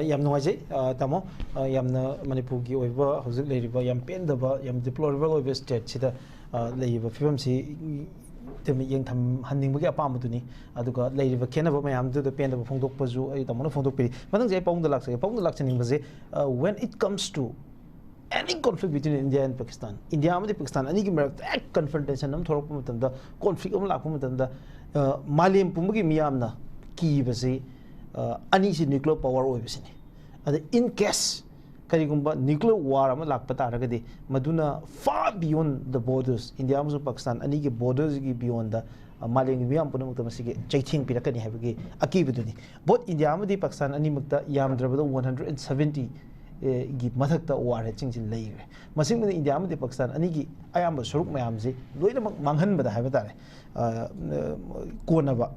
yam nungai tamo yamna manipur gi oiba hojik leiriba yam pendaba yam deplorable oiba state sida leiba film si temi yang tham hanning bagi apa amuduni aduga leiba kenaba mayam du pendaba phongdok paju ai tamona phongdok peri madang jai pong dalak chaning baje when it comes to any conflict between India and Pakistan India and Pakistan ani gi marak confrontation nam thorok matamda conflict am lakpa matamda malim pumgi miyamna ki base ani si nuclear power oibasini ada in case karigumba nuclear war ama lakpa taragadi maduna far beyond the borders India and Pakistan ani gi borders gi beyond the maling miyam punam mukta masige chaiting pirakani habagi akibuduni both India and Pakistan ani mukta yamdrabada 170 gi mathakta war chingsin leire masing me India and Pakistan ani gi ayamba suruk mayam ji loina manghan bada haba tare konaba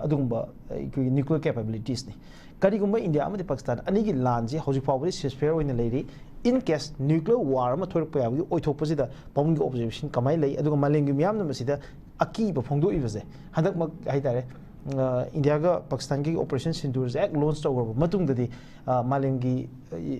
adumba nuclear capabilities ni karigumba India and Pakistan ani gi lan ji hoji power ceasefire oina leire in case nuclear war ma thoruk pa yabi oithokpa sida pawung gi observation kamai lei aduga maling gi miyam na masida aki ba phongdo ibase hadak mak hai tare India ga Pakistan ki operation Sindoor ek launch tawar matung dadi maling gi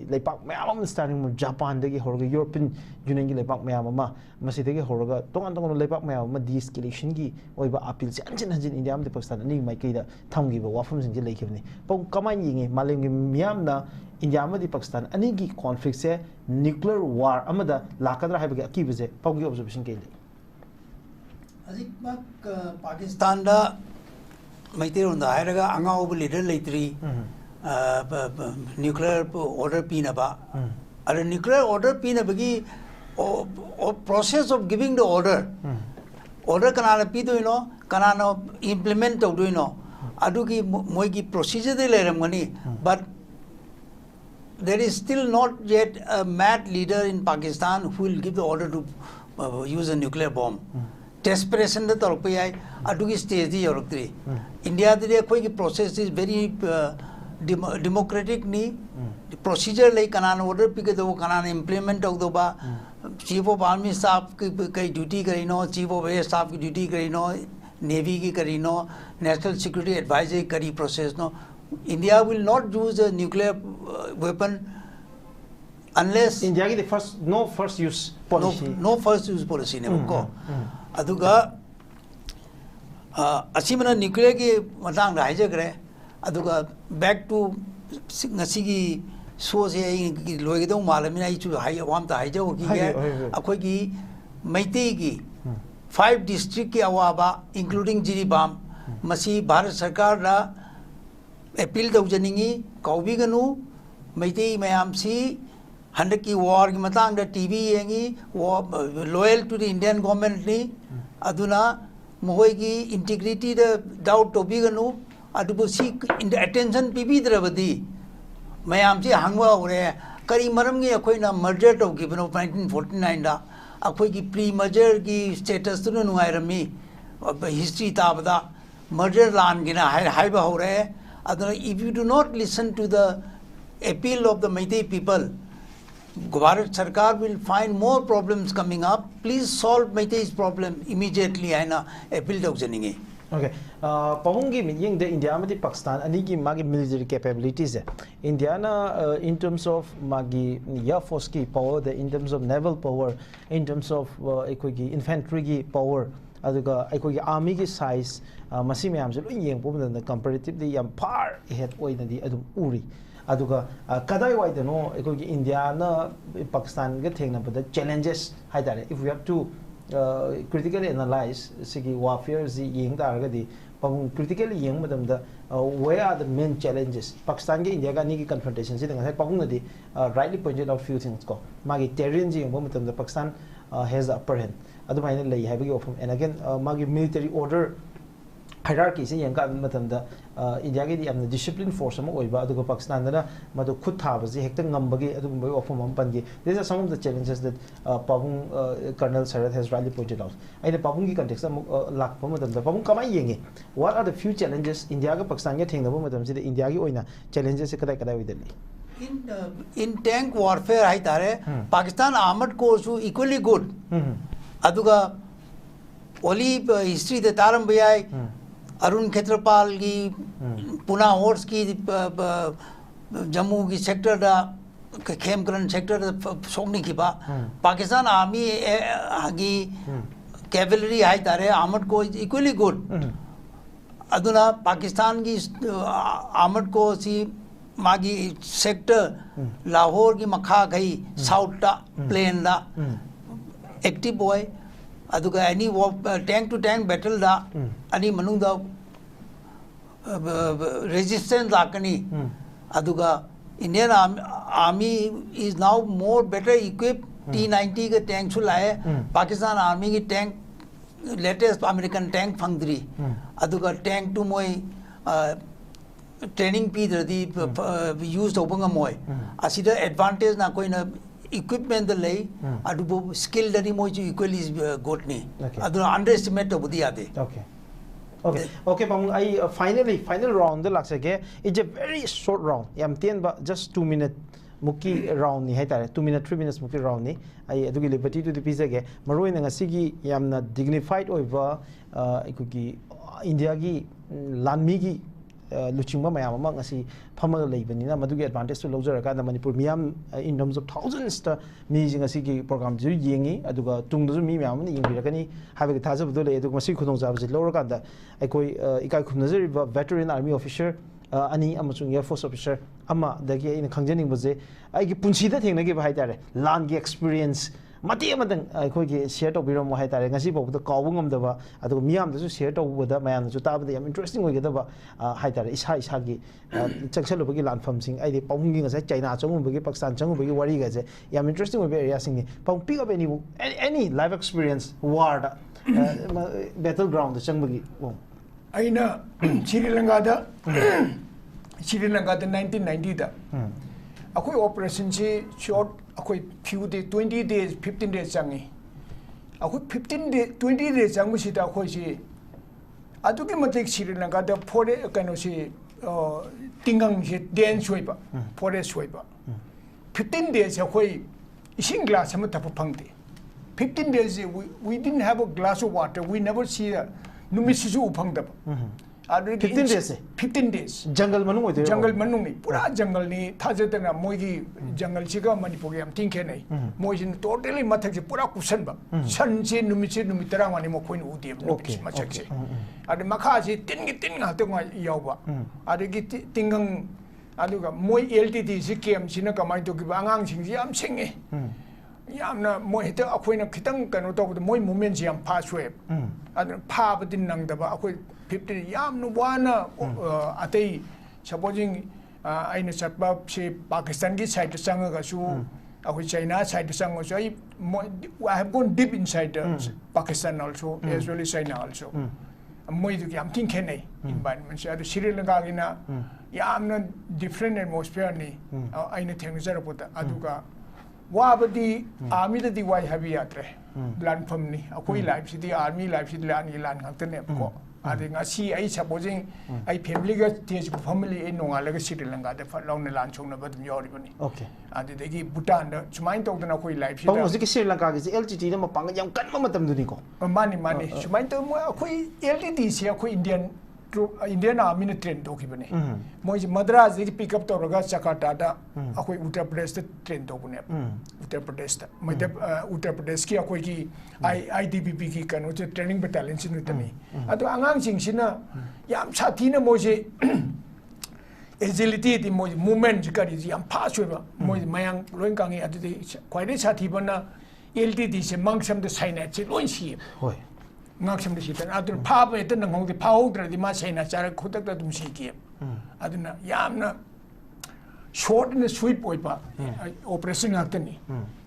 leipak mayam starting mu Japan dagi horga European Union gi leipak mayam ma masida gi horga tongan leipak mayam ma de-escalation gi oiba appeal janjin India am Pakistan ani mai kai da thamgi ba wafam sing ji lekhibni pong kamai yingi maling gi miyam na India am Pakistan ani gi conflict se nuclear war amada lakadra haiba gi akibize pong gi observation ke le azik mak Pakistan da Maitero da Haraga Angao leader lately nuclear order pinaba. A nuclear order pinabagi process of giving the order. Order canana pido, canano implement of doino. Aduki moigi procedure de leremani, but there is still not yet a mad leader in Pakistan who will give the order to use a nuclear bomb. Desperation the torpei adugi stage the yorktri India the koi process is very democratic ni procedure like kanan order pick the kanan implement of the ba chief of army staff ki duty karino chief of air staff ki duty karino navy ki karino national security advisory kari process no India will not use a nuclear weapon unless India ki the no first use policy no first use policy ne ko aduga asimana nuclear ki matang rai jagre aduga back to ngasi gi so se gi logi do malamina I chu hai awam ta hai jo gi akoi gi maitei gi 5 district ki awaba including Jiribam masi Bharat Sarkar la appeal do janingi kaubi ganu maitei mayam si Handaki war ki matang da TV yengi loyal to the Indian government ni aduna mohoi ki integrity the doubt to be ganu adubu seek in the attention pipi drabadi mayam si hangwa ore kari maram gi akoi na merger to given of 1949 da akoi ki pre merger ki status tu nu airami history ta bada merger lan gina hai ba hore aduna if you do not listen to the appeal of the Meitei people Bharat Sarkar will find more problems coming up. Please solve Meitei's problem immediately. Aina appeal to janinge. Okay. Pahungi meaning the India and Pakistan aniki magi military capabilities. India na in terms of magi Airforce ki power, in terms of naval power, in terms of infantry ki power. aduga aikogi army gi size masi mayam se loi yeng pom da comparatively yam far ahead oina di adum uri aduga kadai wai da no aikogi India na Pakistan ga thengna bada challenges haidare if we have to critically analyze sigi warfare zi yeng da ga di pabung critically yeng madam da where are the main challenges Pakistan ge India ga ni gi confrontation si da pabung na di rightly pointed out few things ko magi terrain ji yeng madam da Pakistan has the upper hand adumai lay habi of and again magi military order hierarchy se yang ka matam da India ge di am discipline force am oiba aduga Pakistan da madu khut tha ba ji hekta ngam bagi adugum bai of am pan ge these are some of the challenges that Pabung Colonel Sarat has rightly pointed out aina Pabung gi context am lak pa matam da Pabung kamai yenge what are the few challenges India ga Pakistan ge thengna ba matam si India gi oina challenges se kadai kadai widali in tank warfare hai tare Pakistan armored corps equally good aduga only history the taram bayai Arun Khetrapal की पुना horse की जम्मू की sector दा Khemkaran sector सोंगनी की बा Pakistan army की cavalry high तारे armoured को equally good अदुना Pakistan की आर्मर्ड को सी मागी सेक्टर लाहौर की मखा गई साउथ दा प्लेन दा active boy aduga any tank to tank battle da ani manung da resistance lakani aduga Indian army is now more better equipped T90 ke tank su laye Pakistan army ki tank latest American tank phangdri aduga tank to moi training pi di used obanga moi asida advantage na koi na equipment the lay adubo skill dari mo equally good ni adu underestimate to budi ade okay pam I final round the lakse ke it's a very short round yam ten ba just 2 minute muki round ni hai tare 2 minute 3 minutes muki round ni ai adugi liberty to the pizza ge maroina ngasi gi yamna dignified over ikugi India gi lanmi gi luchingba mayam ama ngasi phamaga leibani na madugi advantage to lojar ka na Manipur miyam in terms of thousands ta mi jinga si gi program ju yengi aduga tungdu mi miyam ni yingbirakani habi thaja budo le aduga masi khudong jab ji lor ka da aikoi ikai khumnazari veteran army officer ani amachung air force officer ama dagi ina khangjaning baje ai gi punchi da thengna gi ba hai tare lan gi experience mati amadang akhoi gi share to biro mo hai tare ngasi bo da kawu ngam da ba adu miyam da su share to bu da mayam su ta ba yam interesting oi ga da ba hai tare isa gi changchalo bagi lan pham sing ai de pawung gi ngasa China chong bagi Pakistan chong bagi wari ga je yam interesting oi be area sing ni pawung pick up any life experience war da battleground da chang bagi aina Sri Lanka da 1990 da akoi operation chi short akoi few days 20 days 15 days changi akoi 15 days 20 days changu si da akoi si aduki matik Sri Lanka da pore kano si tingang si den soiba pore soiba 15 days akoi ising glass ama tapu phangde 15 days we didn't have a glass of water we never see a numisisu uphangda 15 days 15 days jungle manung oi jungle manung ni pura jungle ni thajatana moigi jungle chiga Manipur yam tingke nei moijin totally mathak se pura kusan ba san che numi tara mani mo koin udem no machak se ade makha se tin nga to nga yaw ba ade gi tingang aduga moi LTD si kem sina kamai to gi angang sing yam senge yamna moi heta akoina khitang kano to moi movement yam fast web ade pha badin nang da ba akoi 15 yam no wana atei supposing aina chatba se Pakistan ki side sanga ga su akoi China side sanga so I have gone deep inside Pakistan also as well as China also moi du yam tin khenai environment se adu Sri Lanka gina yamna different atmosphere ni aina thengjar pota aduga wabadi army da di wai habi atre plan pham ni akoi life si di army life si lan ngakte ne ko ade ngasi ai supposing ai family ga tes family e nonga la ga Sri Lanka da fa lawn lan chong na badum yori bani okay ade de gi Bhutan da sumain tok da na koi life si da pang ji Sri Lanka gi LTT na mapang yam kan ma matam du ni ko mani sumain to mo koi LTT si koi Indian troop Indian army ने train तौखिबने मोइ मद्रास दि pick up तौरगा Jakarta दा अखोई उत्तर प्रदेश दा train तौबने Uttar Pradesh दा मैदा उत्तर प्रदेश की अखोई की आईटीबीपी की कनो ट्रेनिंग बटालियन सिनु तनी अदो आंगांग सिंगसिना याम साथीना मोजे agility di moi movement jikari yam fast weba moi mayang loin kangi adi khwaidai sathi bana LTD se mangsam de saina che loin si hoi ngaksam de si tan adu pha ba etan nang hong de pha hong dra di ma saina chara khotak da dum si ki aduna yamna short and sweep oi ba operation aktani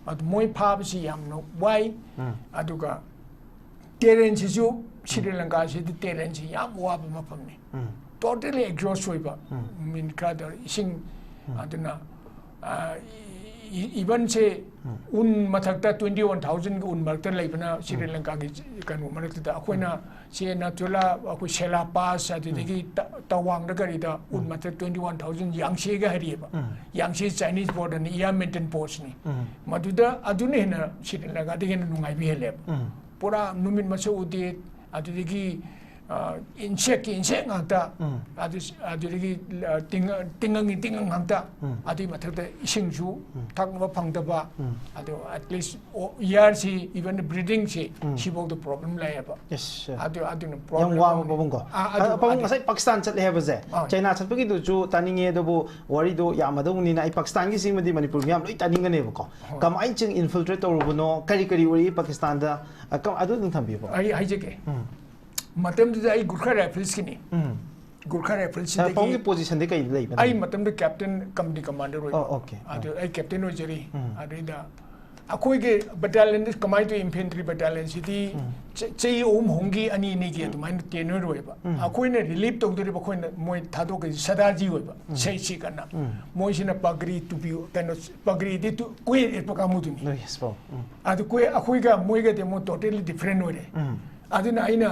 adu moi pha ba si yam no why aduga terrain si ju Sri Lanka si de terrain si yam wa ba ma pam ni totally exhausted ba min kada ising aduna even se un mathakta 21000 un markta leibana Sri Lanka gi kanu marakta akoina se na tola akoi sela pass adigi tawang da gari da un mathak 21000 yangse ga hari ba yangse Chinese border ni ya maintain post ni maduda adune na Sri Lanka de gen nungai bi hele pura numin maso udi adigi insect ngata adigi tingang ngata adi mathakta ising ju thakma phangda ba ado at least year si even the breeding si sibok the problem la ba yes ado no problem yang wa babung ko babung asai Pakistan chat le have ze China chat pagi du chu taninge do bu wari do yamada uni na Pakistan gi sing madi Manipur yam loi taninga ne ko kam ai ching infiltrate to bu no kari wari Pakistan da kam adu ding thambi ba ai jeke matam de ai Gurkha Rifles ki ni Gurkha Rifles de ki position de kai lei ai matam de captain company commander roi okay adu ai captain oi jeri adu da akoi ge battalion de kamai to infantry battalion city chei hongi ani ni ki adu main tenor roi ba akoi ne relief tong dori ba khoi na moi thado ke sadaji roi ba sei chi kana moi sina pagri to be kind of pagri de to koi et pa kamu tu ni yes po adu koi akoi ga moi ga de mo totally different oi re aduna aina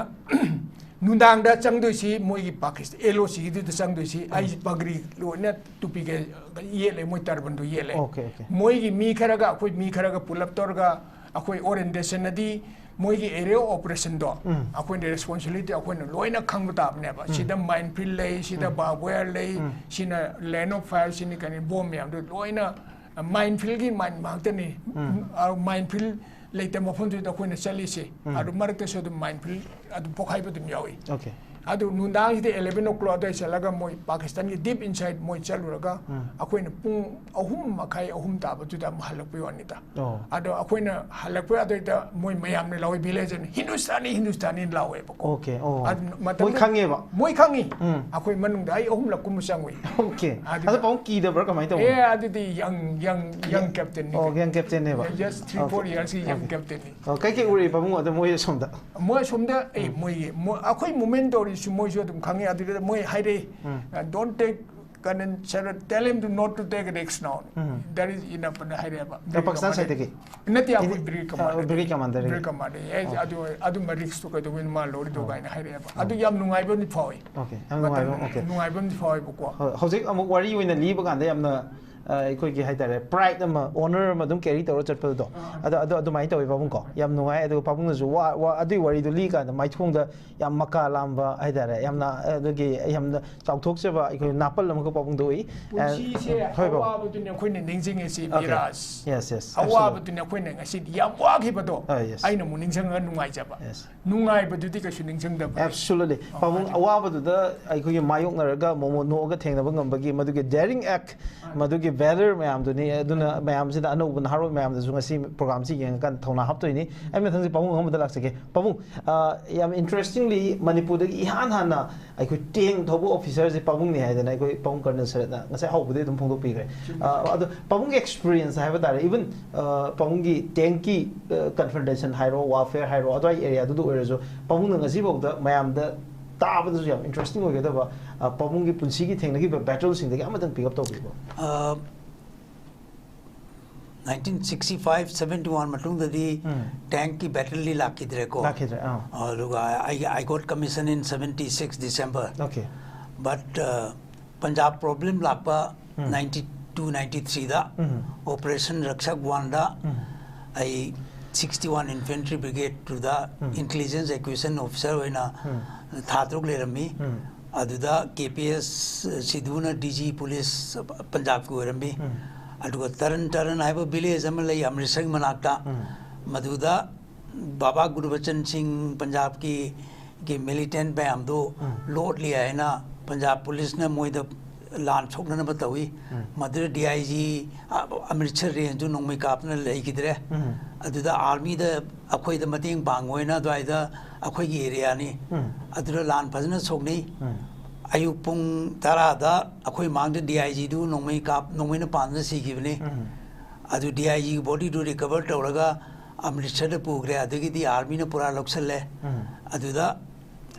nundang da changdoi si moi gi Pakistan LOC gi de changdoi si ai pagri lo na tupi ge ye le moi tarban do ye le okay moi gi mi kharaga akoi mi kharaga pulap torga akoi orientation adi moi gi area operation do akoi de responsibility akoi no loina khang ta ne ba sida minefield lei sida barbware lei sina lane of fire sini kan bomb yam do loina minefield gi mine mangtani minefield later mafon to the Queen Salisi, adu market so the mindful adu pokai but yawi. Okay. Adu nundang the 11 o'clock day salaga moi Pakistan deep inside moi chaluraga akoina pung ahum makai ahum ta batu da halakpi wanita. Adu akoina halakpi adu da moi mayam ne lawi village Hindustani lawi bako. Okay. Moi khangi ba. Moi khangi. Akoi manung da ai ahum lakum sangwi. Okay. Adu pong ki da bra kamai to. Yeah, adu the young captain. Oh, young captain ne ba. Just 3-4 years young captain. Oh, kai ke uri ba mo da moi somda. Moi somda moi akoi moment ori moi jo dum khangi adu moi haire don't take can tell him to not to take risks now. That is enough na haire ba. The Pakistan side ke nati akoi brigade commander adu ma risks to ka do win ma lori do ga na haire ba adu yam nungai ba ni phoi okay nungai ba ni phoi ba ko hojik amuk wari oina li ba kan da yamna ꯑꯩꯈꯣꯏꯒꯤ ꯍꯥꯏꯇꯥꯔꯦ pride ꯑꯃ honour ꯑꯃ ꯑꯗꯨꯝ carry ꯇꯧꯔ ꯆꯠꯄꯗꯣ ꯑꯗꯨꯃꯥꯏꯅ ꯇꯧꯋꯤ ꯄꯥꯕꯨꯡꯀꯣ ꯌꯥꯝ ꯅꯨꯡꯉꯥꯏ ꯑꯗꯨꯒ ꯄꯥꯕꯨꯡꯅꯁꯨ ꯑꯗꯨꯒꯤ ꯋꯥꯔꯤꯗꯣ ꯂꯤꯀꯥꯟꯗ ꯃꯥꯏꯊꯣꯡꯗ ꯌꯥꯝ ꯃꯀꯥ ꯂꯥꯝꯕ ꯍꯥꯏꯇꯥꯔꯦ ꯌꯥꯝꯅ ꯑꯗꯨꯒꯤ ꯌꯥꯝꯅ ꯆꯥꯎꯊꯣꯛꯆꯕ ꯑꯩꯈꯣꯏ ꯅꯥꯄꯜ ꯑꯃꯈꯛ ꯄꯥꯕꯨꯡꯗ ꯎꯏ ꯄꯨꯟꯁꯤꯁꯦ ꯑꯋꯥꯕꯗꯨꯅ ꯑꯩꯈꯣꯏꯅ ꯅꯤꯡꯁꯤꯡꯉꯤꯁꯤ ꯃꯤꯔꯥꯖ yes ꯑꯋꯥꯕꯗꯨꯅ ꯑꯩꯈꯣꯏꯅ ꯉꯁꯤꯗꯤ ꯌꯥꯝ ꯋꯥꯈꯤꯕꯗꯣ ꯑꯩꯅ ꯑꯃꯨꯛ ꯅꯤꯡꯁꯤꯡꯉꯒ ꯅꯨꯡꯉꯥꯏꯖꯕ ꯅꯨꯡꯉꯥꯏꯕꯗꯨꯗꯤ ꯀꯩꯁꯨ ꯅꯤꯡꯁꯤꯡꯗꯕ absolutely ꯄꯥꯕꯨꯡ ꯑꯋꯥꯕꯗꯨꯗ ꯑꯩꯈꯣꯏꯒꯤ ꯃꯥꯌꯣꯛꯅꯔꯒ ꯃꯣꯃꯣ ꯅꯣꯛꯑꯒ ꯊꯦꯡꯅꯕ ꯉꯝꯕꯒꯤ ꯃꯗꯨꯒꯤ ꯗꯦꯌꯔꯤꯡ ꯑꯦꯛ ꯃꯗꯨꯒꯤ ꯚꯦꯂꯔ ꯃꯌꯥꯝꯗꯨ ꯑꯗꯨꯅ ꯃꯌꯥꯝꯁꯤꯗ ꯑꯅꯧꯕ ꯅꯍꯥꯔꯣꯜ ꯃꯌꯥꯝꯗꯁꯨ ꯉꯁꯤ ꯄ꯭ꯔꯣꯒ꯭ꯔꯥꯝꯁꯤ ꯌꯦꯡꯉꯀꯥꯟꯗ ꯊꯧꯅꯥ ꯍꯥꯞꯇꯣꯏꯅꯤ ꯑꯩ ꯃꯊꯪꯁꯤ ꯄꯥꯕꯨꯡ ꯑꯉꯝꯕꯗ ꯂꯥꯛꯆꯒꯦ ꯄꯥꯕꯨꯡ ꯌꯥꯝ ꯏꯟꯇꯔꯦꯁꯇꯤꯡꯂꯤ ꯃꯅꯤꯄꯨꯔꯗꯒꯤ ꯏꯍꯥꯟ ꯍꯥꯟꯅ ꯑꯩꯈꯣꯏ ꯇꯦꯡ ꯊꯧꯕ ꯑꯣꯐꯤꯁꯔꯁꯦ ꯄꯥꯕꯨꯡꯅꯤ ꯍꯥꯏꯗꯅ ꯑꯩꯈꯣꯏ ꯄꯥꯕꯨꯡ ꯀꯔꯅꯜ ꯁꯔꯠꯅ ꯉꯁꯥꯏ ꯍꯧꯕꯗꯩ ꯑꯗꯨꯝ ꯐꯣꯡꯗꯣꯛꯄꯤꯈ꯭ꯔꯦ ꯑꯗꯣ ꯄꯥꯕꯨꯡꯒꯤ ꯑꯦꯛꯁꯄꯤꯔꯤꯌꯦꯟꯁ ꯍꯥꯏꯕ ꯇꯥꯔꯦ ꯏꯚꯟ ꯄꯥꯕꯨꯡꯒꯤ ꯇꯦꯡꯀꯤ ꯀꯟꯐ꯭ꯔꯟꯇꯦꯁꯟ ꯍꯥꯏꯔꯣ ꯋꯥꯔꯐꯦꯌꯔ ꯍꯥꯏꯔꯣ ꯑꯗꯨꯋꯥꯏ ꯑꯦꯔꯤꯌꯥꯗꯨꯗ ꯑꯣꯏꯔꯁꯨ ꯄꯥꯕꯨꯡꯅ ꯉꯁꯤꯐꯥꯎꯗ ꯃꯌꯥꯝꯗ ꯇꯥꯕꯗꯁꯨ ꯌꯥꯝ ꯏꯟꯇꯔꯦꯁꯇꯤꯡ ꯑꯣꯏꯒꯗꯕ ꯄꯥꯕꯨꯡꯒꯤ ꯄꯨꯟꯁꯤꯒꯤ ꯊꯦꯡꯅꯈꯤꯕ ꯕꯦꯇꯜꯁꯤꯡꯗꯒꯤ ꯑꯃꯇꯪ ꯄꯤꯛ ꯑꯞ ꯇꯧꯕꯤꯕ 1965-71 matungdadi tank ki battle li lakidre ko I got commission in 76 December but Punjab problem lakpa 92-93 da operation Rakshak Wanda I 61 infantry brigade to the intelligence acquisition officer hoina thatruk lerami अदुदा KPS सिदुना DG police Punjab को रंबी अदुगा तरन है वो village हम ले अमृतसर मनाक्ता मधुदा बाबा गुरबचन सिंह पंजाब की militant पे हम दो load लिया है ना पंजाब पुलिस ने मोइद लान छोकना बतावी मधुर DIG अमृतसर रेंज जो नोंग में कापने ले किधर है अदुदा आर्मी द अखोई द मतींग बांगोई ना तो आइदा अखोई की एरिया नहीं अदुदा लान फजने छोकनी अयुपुंग तारा दा अखोई मांगते DIG दो नोंग में न पांच सी की बने अदु DIG की बॉडी दो रिकवर टोलगा अमृतसर द पूग रहे अदु की दी आर्मी ने पूरा लक्ष्य ले अदुदा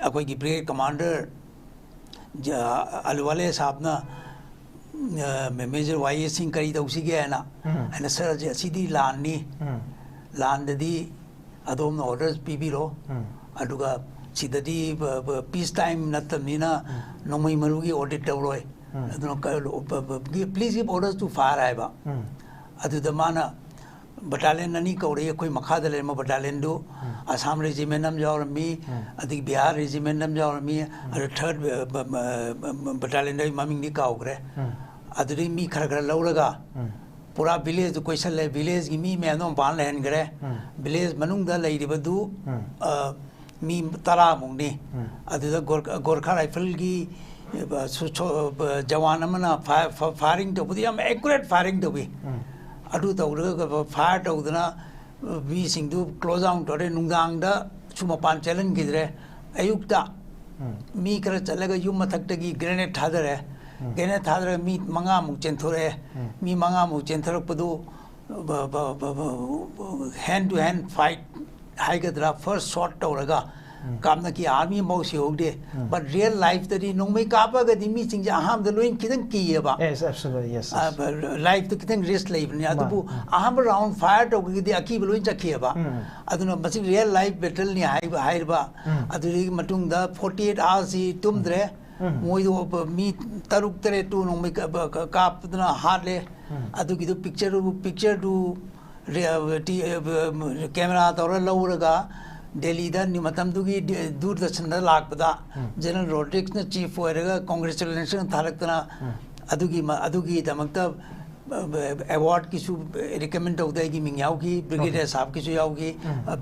अखोई की ब्रिगेड कमांडर अलवाले साहब ना मेजर YS सिंह करी तो उसी के है ना ऐना सर सीधी लानी लान दी अदोम न ऑर्डर्स पीबी रो अडुगा सीधा दी पीस टाइम नत्तमीना नोमई मरुगी ऑडिट टवरोय अदुनो please give orders to fire आए बा अदुदा माना बटालियन ननी कौड़े कोई मखा दले में बटालियन दो असम रेजिमेंट नम जाओ रमी अधिक बिहार रेजिमेंट नम जाओ रमी और थर्ड बटालियन दो ममिंग दी काउ करे अदुरी मी खर लौरगा पूरा विलेज तो क्वेश्चन ले विलेज की मी मैं तो बाल रहन करे विलेज मनुंग दा लई दिबदु मी तरा मुंगनी अदुदा गोरखा राइफल की जवान मना फायरिंग तो बुदी हम एक्यूरेट फायरिंग तो भी अदु तौरगा फायर तौदना वी सिंधु क्लोज डाउन तोरे नुंगांग दा सुमपान चैलेंज गिदरे अयुक्ता मी कर चलेगा युम मथक्तगी ग्रेनेड थादरे ग्रेनेड थादरे मी मंगा मु चेंथोरे मी मंगा मु चेंथरपदु हैंड टू हैंड फाइट हाइगदरा फर्स्ट शॉट तौरगा कामना की आर्मी मौसी होगदे बट रियल लाइफ तरी नोंमै कापगा दि मी सिंग अहाम द लोइन किदं कीयबा यस एब्सोल्युटली यस लाइफ तो किदं रिस्क लेबनी अदबु अहाम राउंड फायर तौगि दि अकी लोइन चखियबा अदुना मसि रियल लाइफ बैटल नि हाइबा अदुरी मतुंग द 48 आवर्स हि तुमद्रे मोइदो मी तरुक तरे टू नोंमै कापदना हाले अदुगि दु पिक्चर टू कैमरा तौर लौरगा दिल्ली दा निमतमदुगी दूरदर्शन दा लाकपदा जनरल रोड्रिक्स ने चीफ होरगा कांग्रेचुलेशन थारक्तना अदुगी दमकता अवार्ड किसु रिकमेंड होदे की मिंग याउगी ब्रिगेडियर साहब किसु याउगी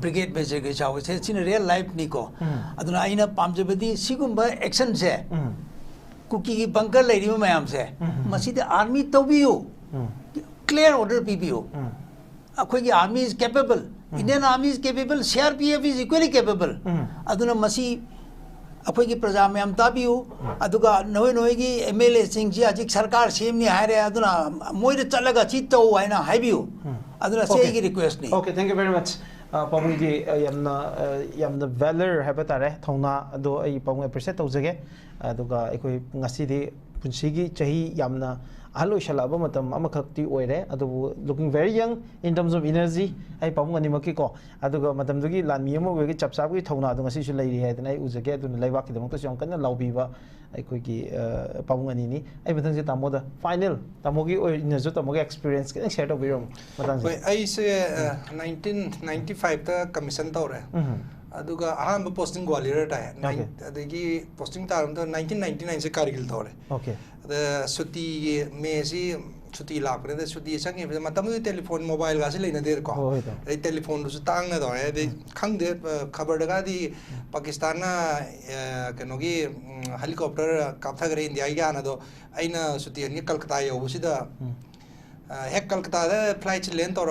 ब्रिगेड मेजर के चाव से सिन रियल लाइफ निको अदुना आइना पामजबदी सिगुंबा एक्शन से कुकी की बंकर लेरी मैम से मसीद आर्मी तोबियो क्लियर ऑर्डर पीबीओ अखोई की army is capable Indian Army is capable, CRPF is equally capable. Aduna masi अखोई की प्रजा में ताबियो अदुगा नोई की MLA सिंह जी अजिक सरकार सेम नहीं हाय रे अदुना मोइर चलगा चित्तो हैना हाइबियो अदुना से की रिक्वेस्ट नहीं okay thank you very much पामुंग जी यमना वैलर हैबा तारे थौना अदो आई पामुंग एप्रिशिएट तौजगे अदुगा अखोई ngasi di पुंसीगी चाही Yamuna Hello, Shalaba, Matam, Amakakti, Oire, looking very young in terms of energy. I Pamu Makiko, Aduga Matamdugi, Lamiamo, we get Chapsabi, Tona, the Masish lady had, and I was a get to the Levaki, the Mokasion, and Laubiva, I quickie Pamunganini. I would think Tamoda final Tamogi or in a Zotamoga experience, getting set of your I say 1995 the Commission Tore. Aduga ahamba posting gwalior ta hai adagi posting ta 1999 se Kargil thore okay the suti me si suti lakre the suti sangi matam de telephone mobile ga se leina der ko ei telephone su tang na dore de khang de khabar daga di Pakistan na kanogi helicopter kaptha gare India ga na do aina suti ni Kolkata yo usida hek Kolkata de flight lane tor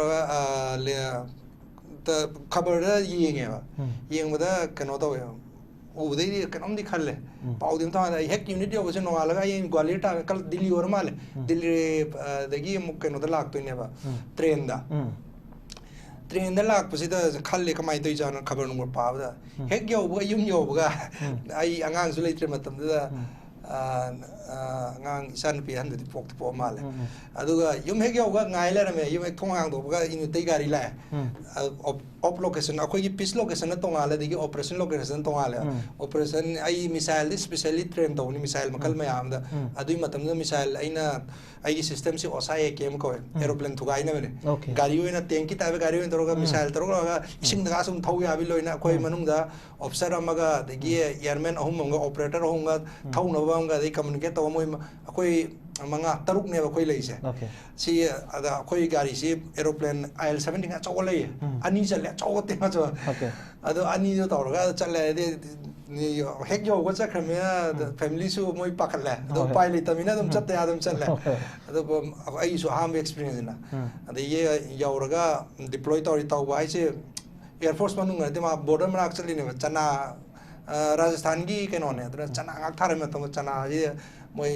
the cover ying with cannot over the can Kale. Powdim Tana, heck unity was in Walaga in Gualita, Dili or Male, Dili the game cannot the lock to never train the lock, was it as a Kalik my Dijan cover no more powder. Heck yo, yoga, I announce later matam ngang san pi han de pok po male aduga yum he gyo ga ngai la me yum thong hang do ga in te gari la op location akoi gi peace location na tongale digi operation location tongale operation ai missile specially train to ni missile makal mayam da adui matam da missile aina ai system si osai kem ko aeroplane thugai na bene gari oina tanki tabe gari oina toroga missile toroga ising da sum thau ya bi loina akoi manung da officer amaga digi airman ahum nga operator ahum nga thau na ba nga dei communicate to moi akoi manga taruk ne akoi leise si ada akoi gari si aeroplane IL-17 nga chawale ani chale chawote nga chaw ado ani do toroga chale de ni hek yo go cha khrame family su moi pakale do pilot tamina dum chatte adam chale ado ai su ham experience na ado ye yauraga deploy tori taw bai se Airforce manung de ma border ma chali ne chana Rajasthan gi keno ne chana ngak thare ma to chana ye moi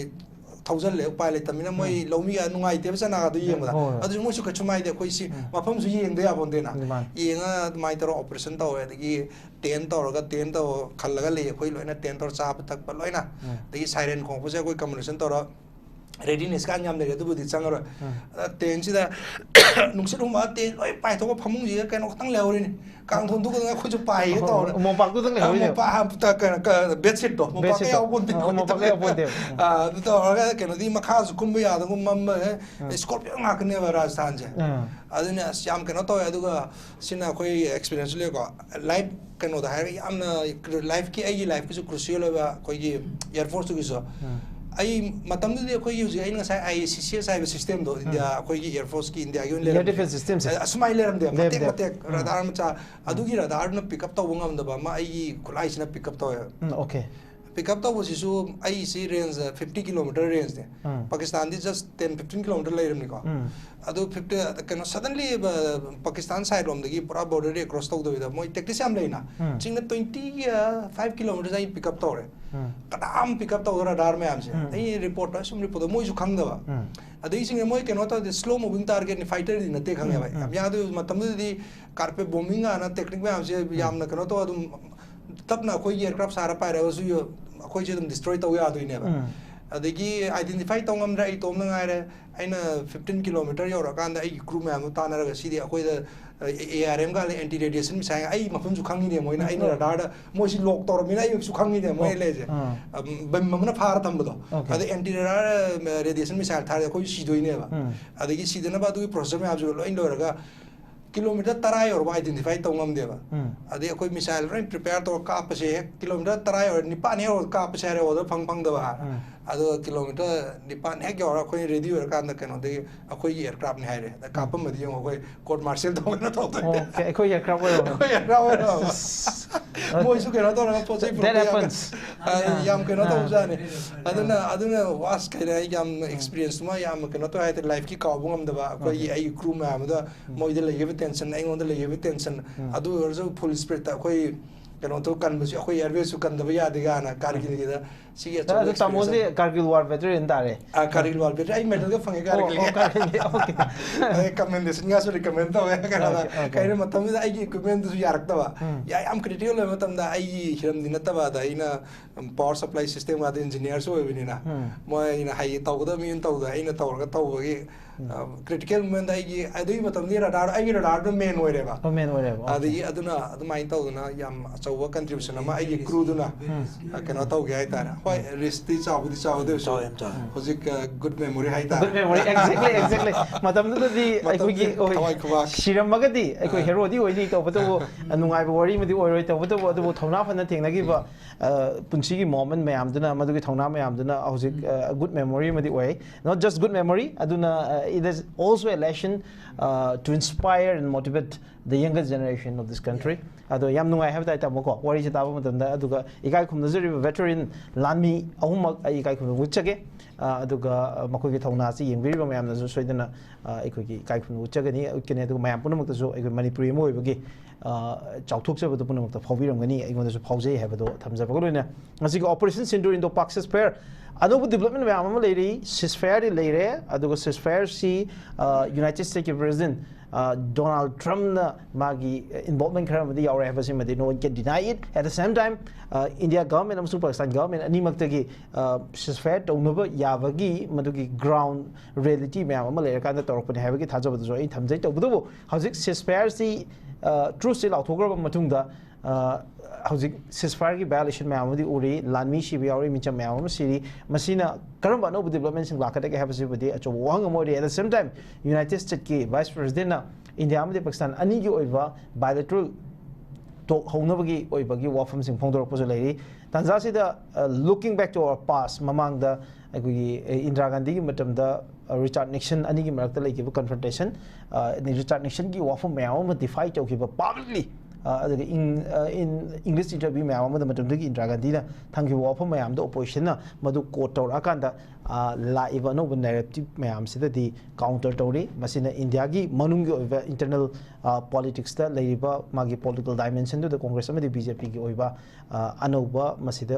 thousand le pilot tamina moi lomi nungai te chana ga do yeng da adu mo su ka chumai de koi si mafam su yeng de ya bon de na yenga mai toro operation taw de gi 10 tor ga 10 to khallaga le koi loina 10 tor cha tak pa loina de siren ko pose koi communication tor readiness ka nyam de du bu di changaro ten si da nungsit huma te loi pai to phamung ji ka no tang leori ni kang thon du ga khu chu pai ga to mo pak tu tang leori mo pa ha ta ka bedsheet to mo pa ya bon de mo pa ya bon de du to ga ke no di ma kha su kum ya da ngum mam scorpion nga ne ba Rajasthan je aduna siam ke no to ya du ga sina koi experience le ko life ke no da ha yam na life ki ai life ki su crucial ba koi gi air force ki so ai matam de koi use ai ngasai ai CCS system do India koi gi Airforce ki India gi le defense system se asmai le ram de matek radar ma cha adu gi radar na pick up to ngam da ba ma ai kulai sina pick up to okay pick up to was isu ai si range 50 km range de Pakistan is just 10-15 km le ram ni ko adu 50 kano suddenly Pakistan side rom de gi pura border re cross to do da moi tactics am leina chingna 25 km ai pick up to re kadam pick up to radar me am se ai report sum report moi su khang da ba adai sing moi kano to slow moving target ni fighter ni na te khang ya ba am ya du matam di carpe bombing ana technique me am se yam na kano to adum tap na koi aircraft sara pa ra su yo koi je dum destroy to ya do ne ba adagi identify to ngam ra I tom na ngai re aina 15 km yo ra kan da ai crew me am ta na ra si di akoi da ARM ga le anti radiation mi sai ai mafum su khang ni ne moi na ai na radar da moi si lok tor mi na ai su khang ni ne moi le je bam mam na phar tam do ade anti radar radiation mi sai thar koi si doi ne ba adagi si de na ba du process me ab ju lo in lo ra ga kilometer tarai or identify to ngam de ba ade koi missile right prepare to ka pa se kilometer tarai or nipan or ka pa se re or phang phang da ba ado kilometer nipan hek or koi ready or kan da kano de koi aircraft ni hai re da ka pa ma di ngo koi court martial to na to okay koi aircraft moi su ke na to na po sai that happens yam ke na to ja ne aduna was ke na yam experience ma yam ke na to hai te life ki ka bu ngam da ba koi ai crew ma da moi de le tension ai ngon de le tension adu orzo full spirit ta koi kano to kan musi koi airways su kan da ya de ga na kargil gi da si ya to tamozi kargil war veteran da re kargil war veteran ai medal ga fange kargil okay ai commendation ga so recommend ta ya kana da kai ma tam da ai gi equipment su yarak ta ba ya am critical ma tam da ai hiram din ta ba da ina power supply system ga engineer so we ni na mo ina hai ta da mi ta da ina ta ga ta gi critical moment ai gi adui matam ni radar ai radar do main oi re ba adi aduna adumai ta na yam achawa contribution ma ai crew duna kana ta ga ai ta hoi risk ti chaw de so hojik good memory hai ta good memory exactly matam du di ai ko gi oi shiram ma ga di ai ko hero di oi ni to ba to nungai ba wari ma di oi roi to ba to du thona phana theng na gi ba punsi gi moment mayam duna ma du gi thona mayam duna hojik good memory ma di oi not just good memory aduna it is also a lesson to inspire and motivate the younger generation of this country. Ado yam nungai have that amoko wari chita ba matam da aduga ikai khum nazari veteran lanmi ahum ikai khum wuchage aduga makoi gi thongna chi yengbi ba mayam na so soidana ikoi gi ikai khum wuchage ni kene aduga mayam punamak ta so ikoi manipuri mo ibagi chauthok se badu punamak ta phawbi ramgani igona so phawjei have do thamja ba loina ngasi gi operation Sindoor Indo-Pak Ceasefire अनोब development मैम अमा लेरी ceasefire दी लेरे अदुग ceasefire सी United States के president Donald Trump na magi involvement khara madi yaure have sim no one can deny it. At the same time India government and Pakistan government ani maktagi ceasefire tawnuba yabagi madugi ground reality ma'am अमा लेरे कांदा तोरपने हैबगी थाजबद जो इ थमजै तबदुबो हजिक ceasefire C true से लाथोग्रब मतुंगदा हजिक ceasefire की violation ma'am अमदी Uri लानमी सिबि याउरी Mitcham ma'am अम सिरि मसिना करम बानो डेवलपमेंट सिंग लाखदे हैबसि बदि अचो वांग मोरि at the same time United States की वाइस प्रेसिडेंट ना इंडिया अमदी पाकिस्तान अनि की ओइबा बायलैटरल टॉक होनबगी ओइबगी वाफम सिंग फोंदोरपसो लेरि तंजासिदा looking back to our past ममांग दा अगुगी इंदिरा गांधी की मतम दा रिचर्ड निक्सन अनि की मरकत लेकिबो कन्फ्रंटेशन रिचर्ड निक्सन की वाफम मैम डिफाई तौकिबो पब्लिकली in English interview मैम अमद मतमदगी इंदिरा गांधी ना थंगी वाफम मैम द ओपोजिशन ना मदु कोट तौरा कांदा लाइव अनोब नैरेटिव मैम सिददी काउंटर तौरी मसिना इंडिया की मनुंगी ओइबा इंटरनल पॉलिटिक्स दा लेरिबा मागी पॉलिटिकल डायमेंशन दु कांग्रेस अमदी बीजेपी की ओइबा अनोबा मसिदा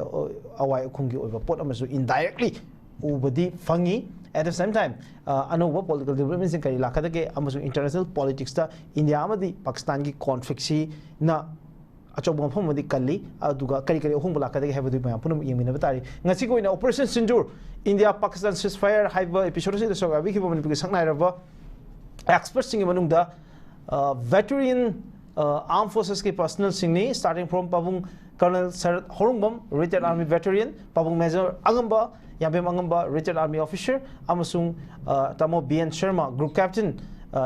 अवाय खुंगी ओइबा पोट अमसु इनडायरेक्टली उबदी फंगी at the same time अनोबा political development सिंग करी लाखदगे अमसु international politics दा इंडिया अमदी पाकिस्तान की conflict सी ना अचौबा मफम मदि कल्ली अदुगा करी करी अहुम लाखदगे हैबदु मैम पुनम यमिनबा तारी ngasi कोइना ऑपरेशन सिंदूर इंडिया पाकिस्तान ceasefire हाइबा एपिसोड से दसो अबि खिबो मनपि संगनाइरबा एक्सपर्ट सिंग मनुंगदा veteran armed forces के personal सिंगनी starting from pabung colonel SARAT horungbam retired army veteran pabung major angamba YAMBEM ANGAMBA retired army officer amasung tamo biren sharma group captain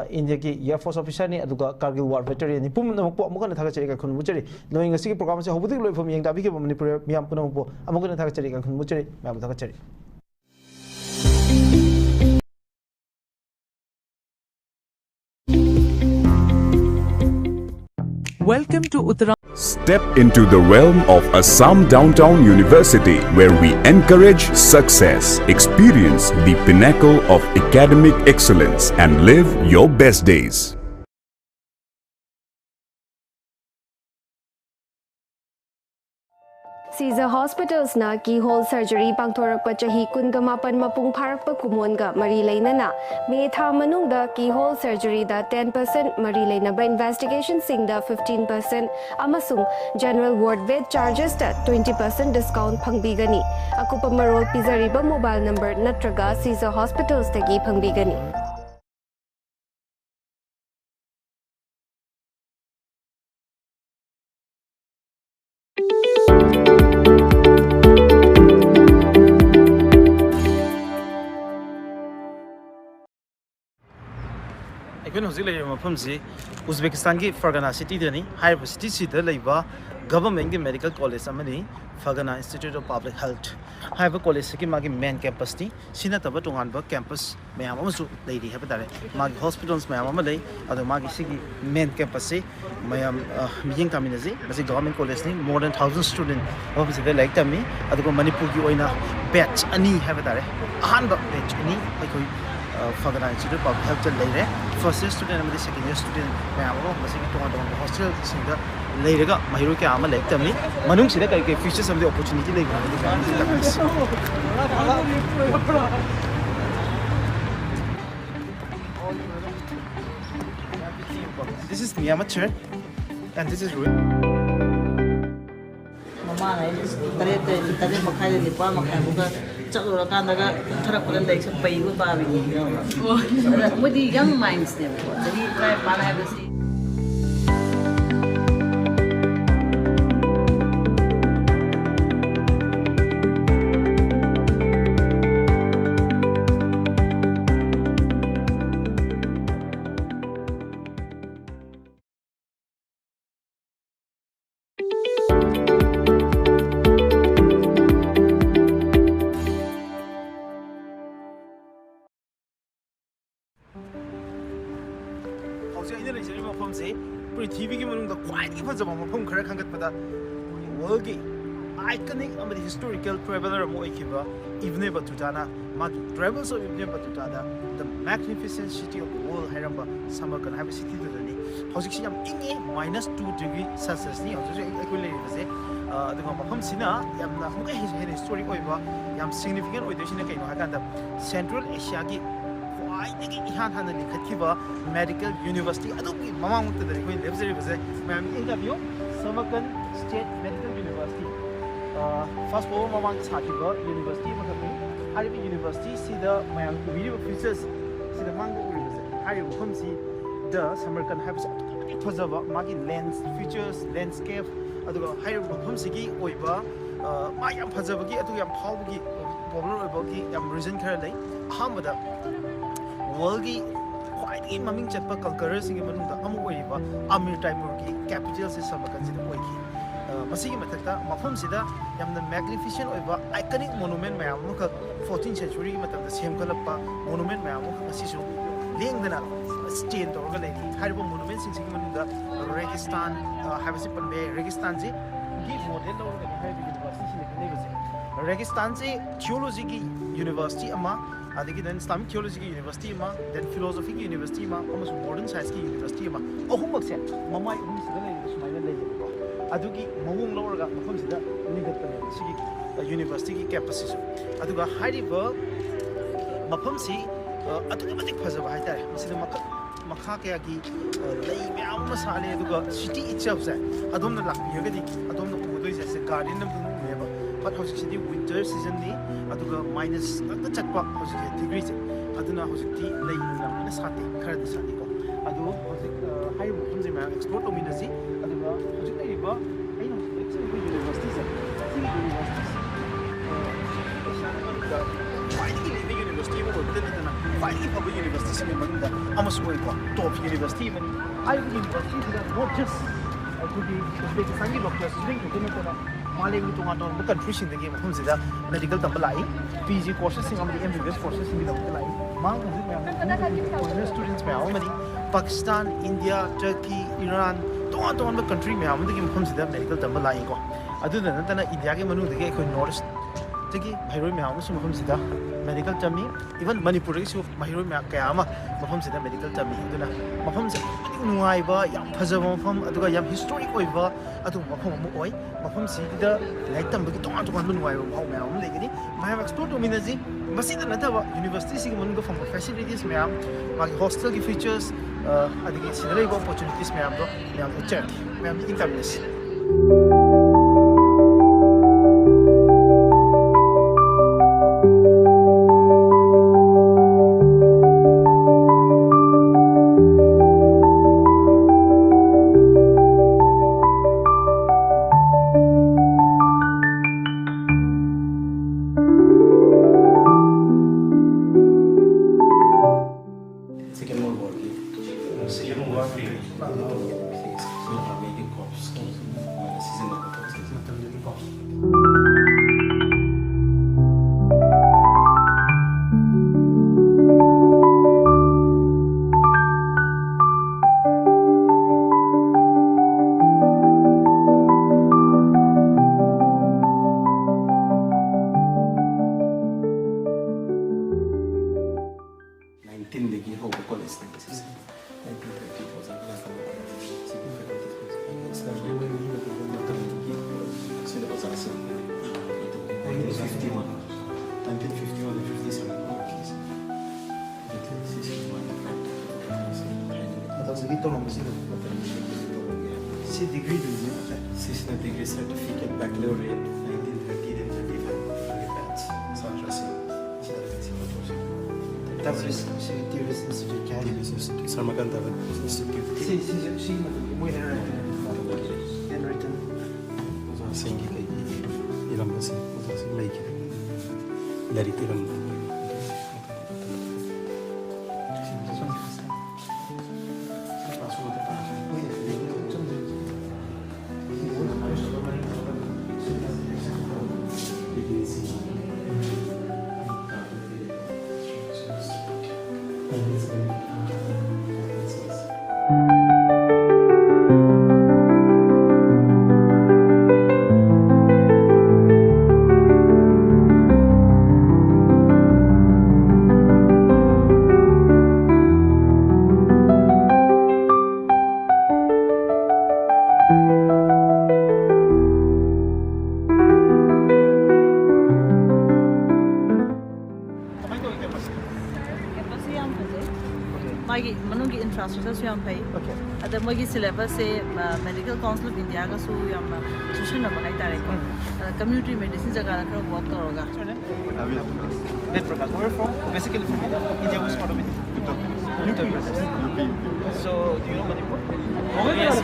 India ki Airforce officer ni aduga Kargil war veteran ni pum nampo amukan thaga chari ka khun muchari loing ngasi ki program se hobudik loi phom yeng tabi ke manipur miam punam po amukan thaga chari ka khun muchari mab thaga chari Welcome to Uttarakhand. Step into the realm of Assam Downtown University, where we encourage success, experience the pinnacle of academic excellence, and live your best days. Caesar Hospitals na keyhole surgery pangthorakpa chahi kungamapan mapung pharakpa kumonga mari leinana me tha manungda keyhole surgery da 10% mari leinaba investigation sing da 15% amasung general ward bed charges da 20% discount phangbigani akupa marol pizariba mobile number natraga Caesar Hospitals tagi phangbigani Uzbekistan की Fergana city दनी हाइब city सिदा लेबा government की medical college अमनी Fergana Institute of Public Health हाइब college की मागी मेन कैंपस नी सिना तब तोंगानबा कैंपस मैम अमसु लेरी है बतारे मागी हॉस्पिटल्स मैम अम ले अदो मागी सिगी मेन कैंपस से मैम मियिंग तामिनजी बसी government college knee more than 1000 student office they like तमी अदो मणिपुर की ओइना बैच अनि है बतारे अहानबा बैच अनि अखोई फरगना इंस्टीट्यूट ऑफ हेल्थ लेरे फर्स्ट ईयर स्टूडेंट अमदी सेकंड ईयर स्टूडेंट मैम अमो बसी तोंगा तोंगा हॉस्टल सिंगा लेरेगा महिरो के आमा लाइक तमी मनुंग सिदा कई फीचर्स अमदी अपॉर्चुनिटी लेबा This is me, I'm a chair, and this is Rui. Mama này tadi makai di lipa makai buka cak lor kan daga thara kulan daik sampai ibu babi. Mudi young minds ni, jadi try panai besi. TV की मनुंग the quite फजब मफम खरा खंगतपदा world की iconic अमदी historical traveller मो इखिबा Iwane बतुजाना magi travels of Indian Patutada, the magnificent city of the world, Haramba, Samarkand, have a city to the knee. Hosixi ingi -2 degrees Celsius, equivalent. The Mapam Sina, Yamna, historic over, Yam significant with the Central Asia. Kiva Medical University. I don't give Mamma to the interview. Samarkand State Medical University. First of all, Mamma Sakiba University. Haribi University. See the video features. See the Mango University. Haribi come see the Samarkand have preserve marking lands, features, landscape. Haribi come see Oiba. My young Pazavaki, Yam Paugi, Popular Yam Reason Currently. Hamada. World's quite maming chatpa conquerors in the Amir Timurki capital system. Masigi Matata, Mafum Sida, Yam the magnificent over iconic monument Mayamuka, 14th century Matam, the same Kalapa monument Mayamuka Sisu, laying the state or Haribo monuments in the Registan, Havasipan Bay, Registanzi, give model over the University. Registanzi, Theology University, then Islamic Theological University, then Philosophical University, almost Modern Science University, Ohumaka, Mama, Adugi, Mawung Lower Mahamsida, University campus. Aduga Haidiver, Mapamsi, automatic puzzle Haida, Makaki, Lay Masali, Aduga, city itself. I don't know, I don't know who is a guardian of the but Hosiki winter season, Aduga minus the chatpa degrees. Aduna Hosiki, Lay, Sati, Kurd Saniko. Adu, high Muslim export dominacy, Aduga, Hosiki River, I know, universities. Fighting the university, fighting public universities in Manila, almost top university, Ivy University, not just. Could be the family doctors doing Maling to one the countries in the game of medical Tambalai, PG courses in the MBBS courses in the Tambalai, students Pakistan, India, Turkey, Iran, don't want the country may have the game comes the medical Tambalai. Other than India, Manu the Gay Norris, Tiki, Hiro Miamus from Sida, medical tummy, even Manipuris of Mahiro Kayama, from Sida medical tummy. Mahom Nuaiba, Yam Pazavon from Aduga Yam historic over Adu Mahom Oi, Mahom Sida, Lightam, but don't want to one Nuai, Lady. I have explored to Minazi, Masida Natava, University Sigamungo from facilities, ma'am, my hostel features, I think it's a opportunities, ma'am, the church, ma'am, interviews. degree certificate baccalaureate 1930 and 35 That's TVS Institute क्या है? Sarmakan Institute. Sí, muy handwritten. Sengi kay iram basi, usa si like. Dari tiram. मागी मनुंगी infrastructure सु याम फै Okay. अदा मोगी syllabus से medical council of India का सु याम सुशन न बनाई तारे को कम्युनिटी मेडिसिन जगह रखकर work करोगा Where are you from? Basically from India. Which part of it? Uttar Pradesh. So, do you know Manipur? Oh, yes.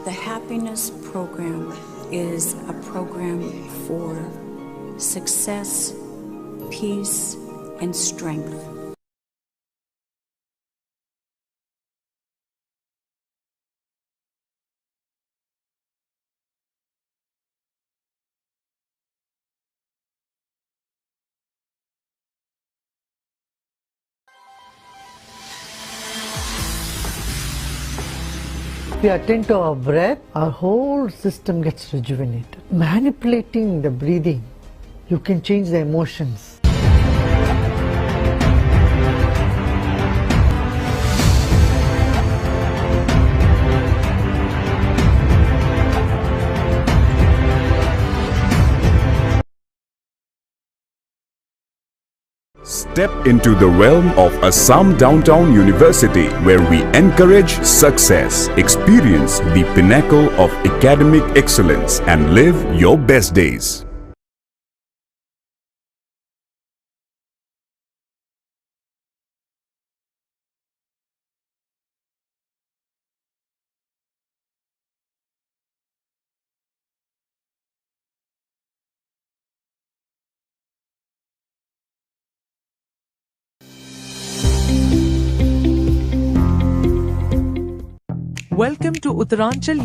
The Happiness Program is a program for success, peace, and strength. If we attend to our breath, our whole system gets rejuvenated. Manipulating the breathing, you can change the emotions. Step into the realm of Assam Downtown University, where we encourage success, experience the pinnacle of academic excellence, and live your best days. Welcome to Uttaranchal